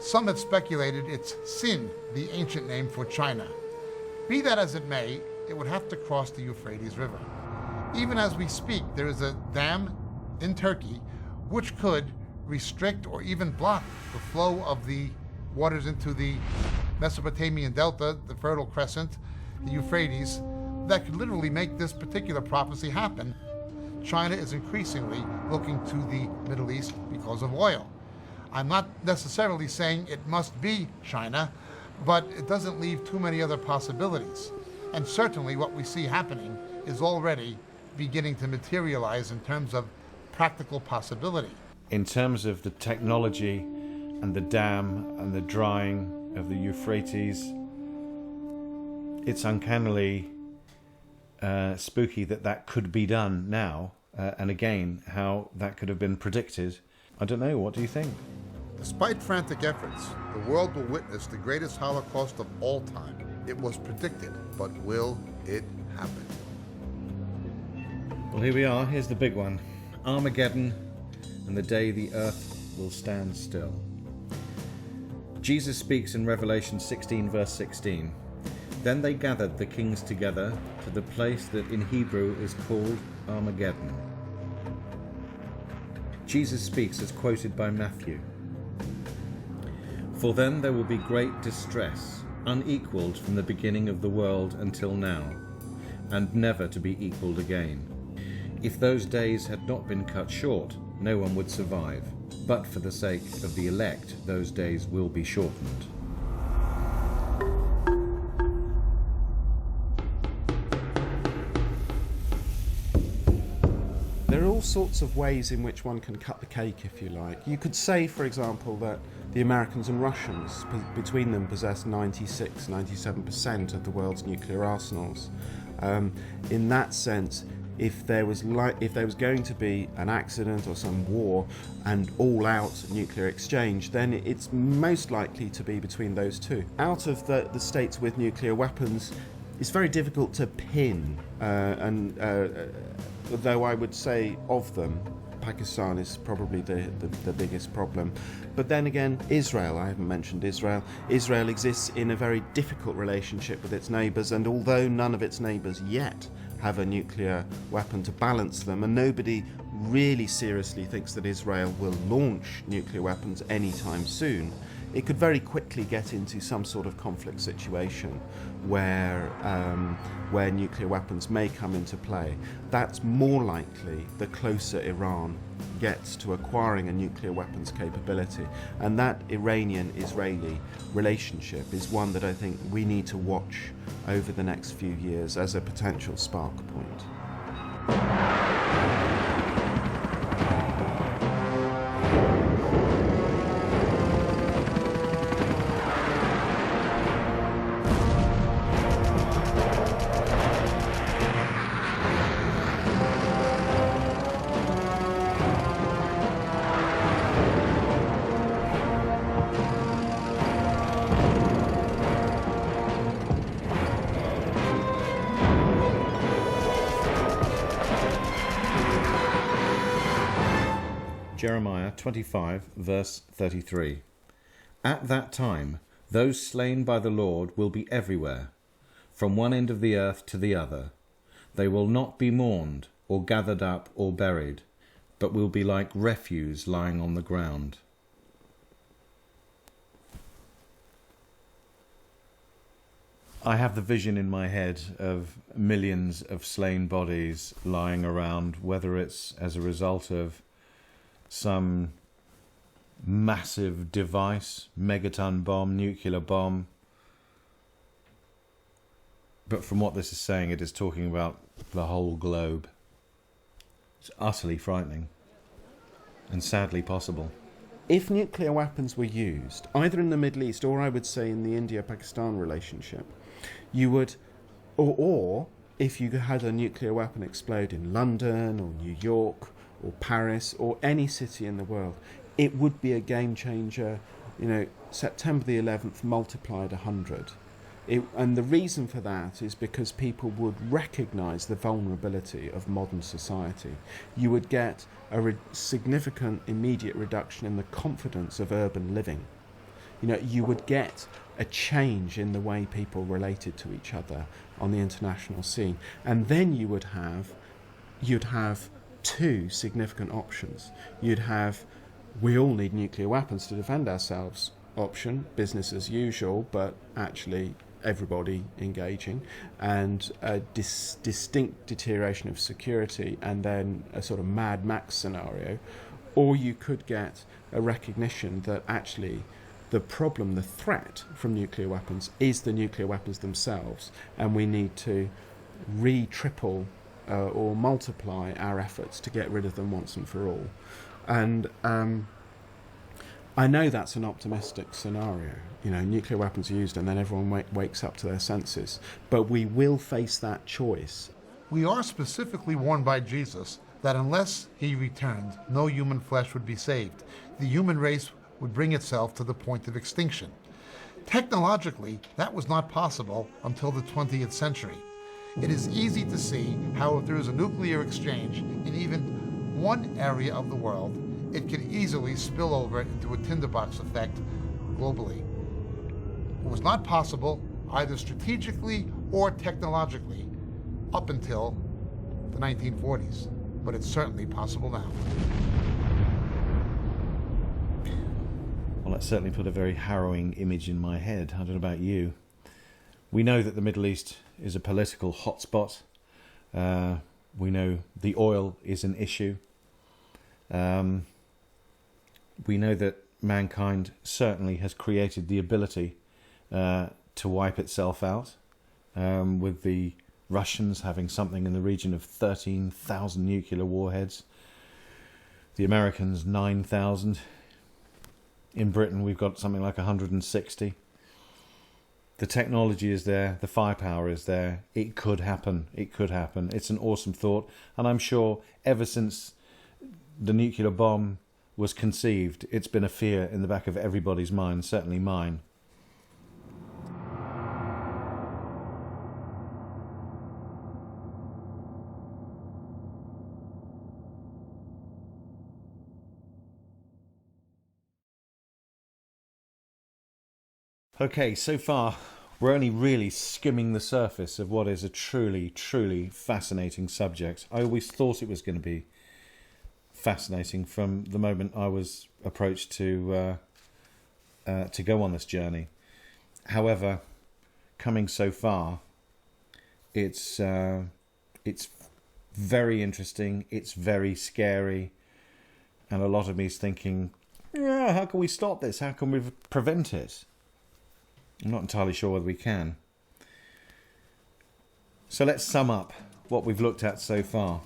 Some have speculated it's Sin, the ancient name for China. Be that as it may, it would have to cross the Euphrates River. Even as we speak, there is a dam in Turkey which could restrict or even block the flow of the waters into the Mesopotamian Delta, the Fertile Crescent, the Euphrates, that could literally make this particular prophecy happen. China is increasingly looking to the Middle East because of oil. I'm not necessarily saying it must be China, but it doesn't leave too many other possibilities. And certainly what we see happening is already beginning to materialize in terms of practical possibility.
In terms of the technology and the dam and the drying of the Euphrates, it's uncannily spooky that could be done now, and again, how that could have been predicted. I don't know, what do you think?
Despite frantic efforts, the world will witness the greatest Holocaust of all time. It was predicted, but will it happen?
Well, here we are. Here's the big one. Armageddon and the day the earth will stand still. Jesus speaks in Revelation 16, verse 16. Then they gathered the kings together to the place that in Hebrew is called Armageddon. Jesus speaks as quoted by Matthew. For then there will be great distress, unequaled from the beginning of the world until now, and never to be equaled again. If those days had not been cut short, no one would survive, but for the sake of the elect, those days will be shortened.
There are all sorts of ways in which one can cut the cake, if you like. You could say, for example, that the Americans and Russians, between them, possess 97% of the world's nuclear arsenals. In that sense, if there was going to be an accident or some war and all-out nuclear exchange, then it's most likely to be between those two. Out of the states with nuclear weapons, it's very difficult to pin, though I would say of them, Pakistan is probably the biggest problem. But then again, Israel, I haven't mentioned Israel. Israel exists in a very difficult relationship with its neighbours, and although none of its neighbours yet have a nuclear weapon to balance them, and nobody really seriously thinks that Israel will launch nuclear weapons anytime soon, it could very quickly get into some sort of conflict situation where nuclear weapons may come into play. That's more likely the closer Iran gets to acquiring a nuclear weapons capability. And that Iranian-Israeli relationship is one that I think we need to watch over the next few years as a potential spark point.
Jeremiah 25, verse 33. At that time, those slain by the Lord will be everywhere, from one end of the earth to the other. They will not be mourned, or gathered up, or buried, but will be like refuse lying on the ground. I have the vision in my head of millions of slain bodies lying around, whether it's as a result of some massive device, megaton bomb, nuclear bomb. But from what this is saying, it is talking about the whole globe. It's utterly frightening and sadly possible.
If nuclear weapons were used, either in the Middle East or I would say in the India-Pakistan relationship, you would, or if you had a nuclear weapon explode in London or New York or Paris or any city in the world, it would be a game changer. You know, September the 11th multiplied 100. And the reason for that is because people would recognise the vulnerability of modern society. You would get a significant immediate reduction in the confidence of urban living. You know, you would get a change in the way people related to each other on the international scene. And then you'd have two significant options. You'd have, we all need nuclear weapons to defend ourselves option, business as usual, but actually everybody engaging, and a distinct deterioration of security, and then a sort of Mad Max scenario. Or you could get a recognition that actually the problem, the threat from nuclear weapons is the nuclear weapons themselves, and we need to triple or multiply our efforts to get rid of them once and for all. And I know that's an optimistic scenario, you know, nuclear weapons are used and then everyone wakes up to their senses. But we will face that choice.
We are specifically warned by Jesus that unless he returned, no human flesh would be saved. The human race would bring itself to the point of extinction. Technologically, that was not possible until the 20th century. It is easy to see how if there is a nuclear exchange in even one area of the world, it can easily spill over into a tinderbox effect globally. It was not possible either strategically or technologically up until the 1940s, but it's certainly possible now.
Well, that certainly put a very harrowing image in my head. I don't know about you. We know that the Middle East is a political hotspot. We know the oil is an issue. We know that mankind certainly has created the ability to wipe itself out, with the Russians having something in the region of 13,000 nuclear warheads, the Americans 9,000. In Britain we've got something like 160. The technology is there, the firepower is there. It could happen. It could happen. It's an awesome thought, and I'm sure ever since the nuclear bomb was conceived, it's been a fear in the back of everybody's mind, certainly mine. Okay, so far We're only really skimming the surface of what is a truly, truly fascinating subject. I always thought it was going to be fascinating from the moment I was approached to go on this journey. However, coming so far, it's very interesting, it's very scary, and a lot of me is thinking, yeah, how can we stop this? How can we prevent it? I'm not entirely sure whether we can. So let's sum up what we've looked at so far.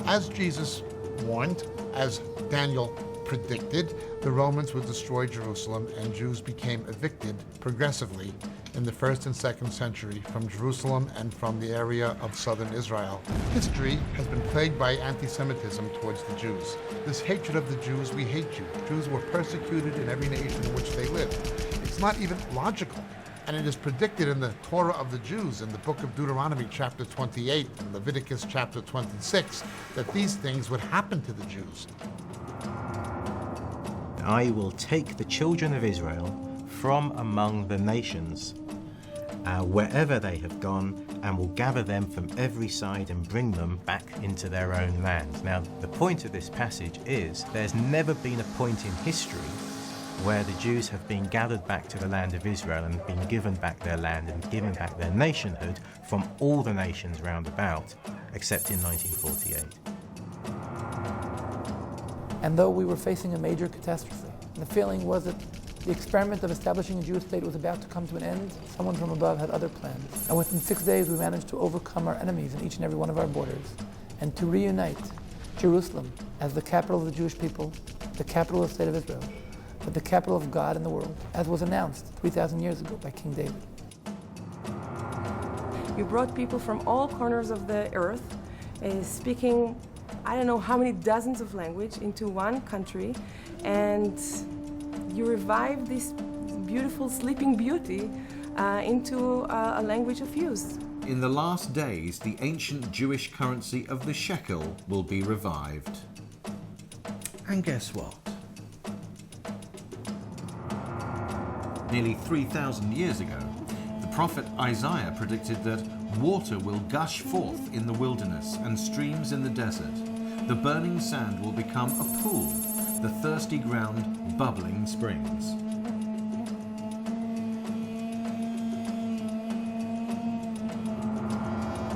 As Jesus warned, as Daniel predicted, the Romans would destroy Jerusalem and Jews became evicted progressively in the 1st and 2nd century from Jerusalem and from the area of southern Israel. History has been plagued by anti-Semitism towards the Jews. This hatred of the Jews, we hate you. Jews were persecuted in every nation in which they lived. It's not even logical. And it is predicted in the Torah of the Jews, in the book of Deuteronomy chapter 28 and Leviticus chapter 26, that these things would happen to the Jews.
I will take the children of Israel from among the nations, wherever they have gone, and will gather them from every side and bring them back into their own land. Now, the point of this passage is there's never been a point in history where the Jews have been gathered back to the land of Israel and been given back their land and given back their nationhood from all the nations round about, except in 1948.
And though we were facing a major catastrophe, and the feeling was that the experiment of establishing a Jewish state was about to come to an end, someone from above had other plans. And within 6 days, we managed to overcome our enemies in each and every one of our borders and to reunite Jerusalem as the capital of the Jewish people, the capital of the state of Israel, but the capital of God in the world, as was announced 3,000 years ago by King David.
We brought people from all corners of the earth, speaking I don't know how many dozens of languages into one country, and you revive this beautiful sleeping beauty into a language of use.
In the last days, the ancient Jewish currency of the shekel will be revived. And guess what? Nearly 3,000 years ago, the prophet Isaiah predicted that water will gush forth in the wilderness and streams in the desert. The burning sand will become a pool, the thirsty ground bubbling springs.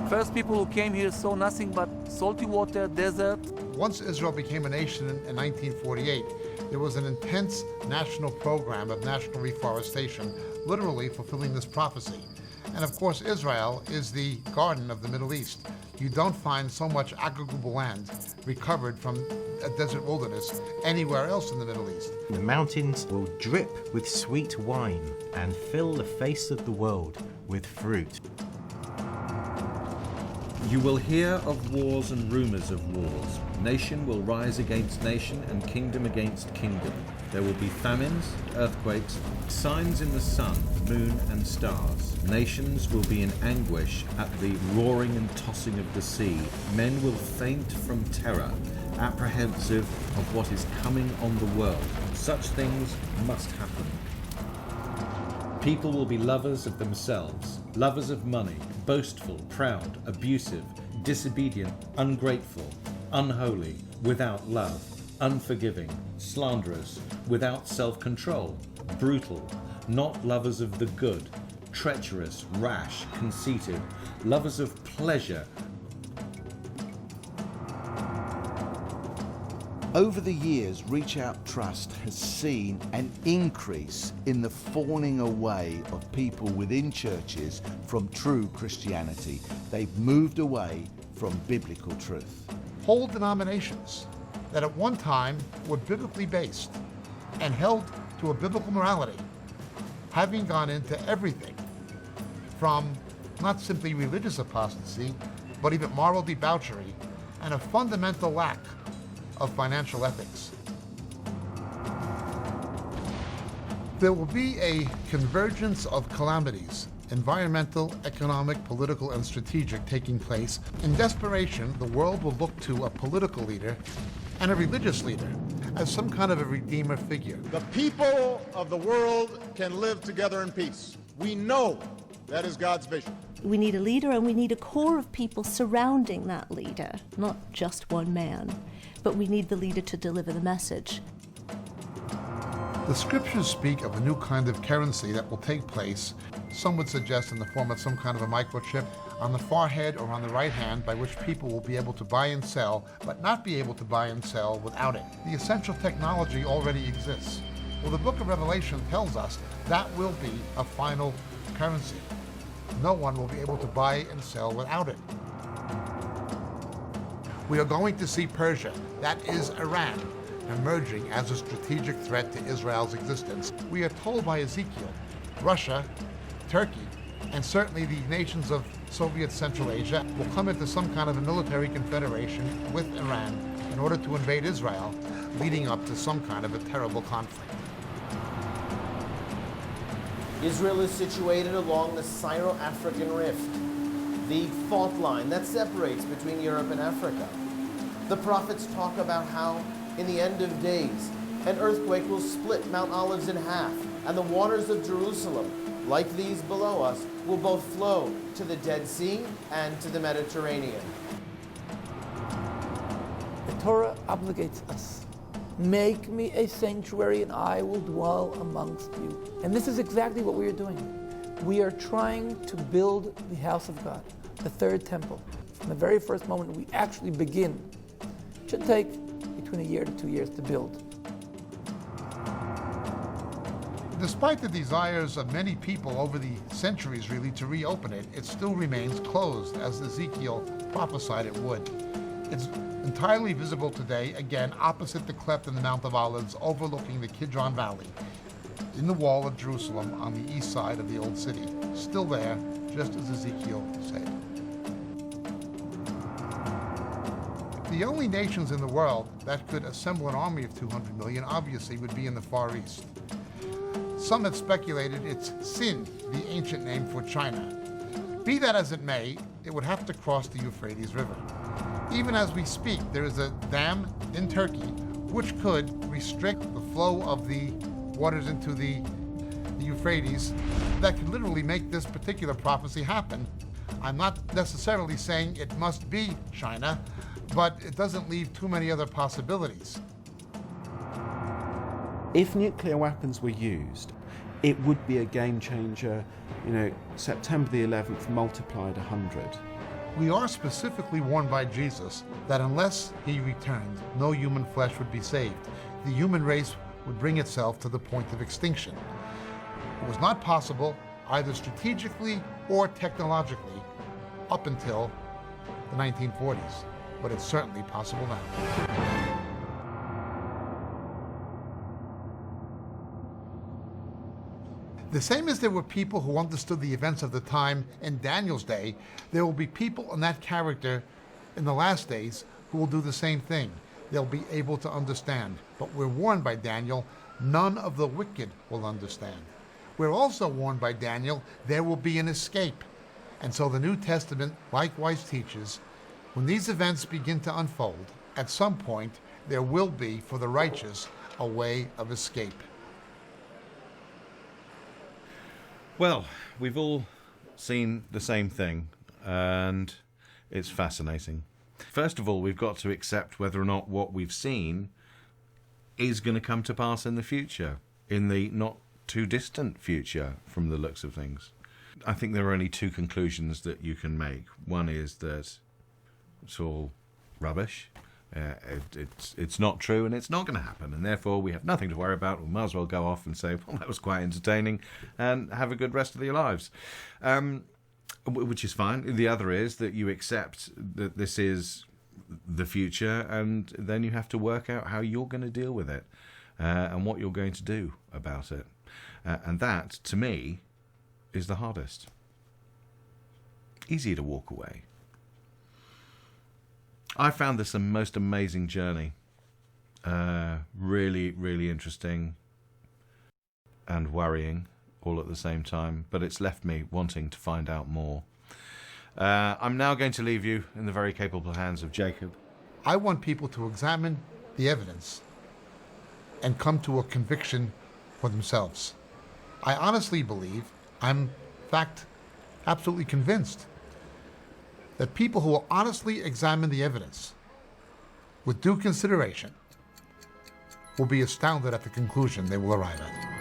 First people who came here saw nothing but salty water, desert.
Once Israel became a nation in 1948, there was an intense national program of national reforestation, literally fulfilling this prophecy. And of course, Israel is the garden of the Middle East. You don't find so much agricultural land recovered from a desert wilderness anywhere else in the Middle East.
The mountains will drip with sweet wine and fill the face of the world with fruit.
You will hear of wars and rumors of wars. Nation will rise against nation and kingdom against kingdom. There will be famines, earthquakes, signs in the sun, moon and stars. Nations will be in anguish at the roaring and tossing of the sea. Men will faint from terror, apprehensive of what is coming on the world. Such things must happen. People will be lovers of themselves, lovers of money, boastful, proud, abusive, disobedient, ungrateful, unholy, without love, unforgiving, slanderous, without self-control, brutal, not lovers of the good, treacherous, rash, conceited, lovers of pleasure.
Over the years, Reach Out Trust has seen an increase in the falling away of people within churches from true Christianity. They've moved away from biblical truth.
Whole denominations that at one time were biblically based and held to a biblical morality, having gone into everything from not simply religious apostasy, but even moral debauchery and a fundamental lack of financial ethics. There will be a convergence of calamities, environmental, economic, political, and strategic, taking place. In desperation, the world will look to a political leader and a religious leader as some kind of a redeemer figure.
The people of the world can live together in peace. We know that is God's vision.
We need a leader, and we need a core of people surrounding that leader, not just one man, but we need the leader to deliver the message.
The scriptures speak of a new kind of currency that will take place, some would suggest in the form of some kind of a microchip on the forehead or on the right hand, by which people will be able to buy and sell, but not be able to buy and sell without it. The essential technology already exists. Well, the book of Revelation tells us that will be a final currency. No one will be able to buy and sell without it. We are going to see Persia, that is Iran, emerging as a strategic threat to Israel's existence. We are told by Ezekiel, Russia, Turkey, and certainly the nations of Soviet Central Asia will come into some kind of a military confederation with Iran in order to invade Israel, leading up to some kind of a terrible conflict.
Israel is situated along the Syro-African Rift, the fault line that separates between Europe and Africa. The prophets talk about how, in the end of days, an earthquake will split Mount Olives in half, and the waters of Jerusalem, like these below us, will both flow to the Dead Sea and to the Mediterranean.
The Torah obligates us. Make me a sanctuary and I will dwell amongst you. And this is exactly what we are doing. We are trying to build the house of God, the third temple. From the very first moment we actually begin, it should take between a year to 2 years to build.
Despite the desires of many people over the centuries really to reopen it, it still remains closed, as Ezekiel prophesied it would. It's entirely visible today, again, opposite the cleft in the Mount of Olives, overlooking the Kidron Valley, in the wall of Jerusalem on the east side of the old city. Still there, just as Ezekiel said. The only nations in the world that could assemble an army of 200 million, obviously, would be in the Far East. Some have speculated it's Sin, the ancient name for China. Be that as it may, it would have to cross the Euphrates River. Even as we speak, there is a dam in Turkey which could restrict the flow of the waters into the Euphrates that could literally make this particular prophecy happen. I'm not necessarily saying it must be China, but it doesn't leave too many other possibilities.
If nuclear weapons were used, it would be a game changer, September the 11th multiplied 100.
We are specifically warned by Jesus that unless he returned, no human flesh would be saved. The human race would bring itself to the point of extinction. It was not possible, either strategically or technologically, up until the 1940s, but it's certainly possible now. The same as there were people who understood the events of the time in Daniel's day, there will be people in that character in the last days who will do the same thing. They'll be able to understand. But we're warned by Daniel, none of the wicked will understand. We're also warned by Daniel, there will be an escape. And so the New Testament likewise teaches, when these events begin to unfold, at some point there will be, for the righteous, a way of escape.
Well, we've all seen the same thing, and it's fascinating. First of all, we've got to accept whether or not what we've seen is going to come to pass in the future, in the not too distant future from the looks of things. I think there are only two conclusions that you can make. One is that it's all rubbish. It's not true and it's not going to happen, and therefore we have nothing to worry about. We might as well go off and say, well, that was quite entertaining, and have a good rest of your lives, which is fine. The other is that you accept that this is the future, and then you have to work out how you're going to deal with it and what you're going to do about it, and that, to me, is the hardest. Easier to walk away. I found this a most amazing journey. Really, really interesting and worrying all at the same time, but it's left me wanting to find out more. I'm now going to leave you in the very capable hands of Jacob.
I want people to examine the evidence and come to a conviction for themselves. I honestly believe, I'm in fact absolutely convinced, that people who will honestly examine the evidence with due consideration will be astounded at the conclusion they will arrive at.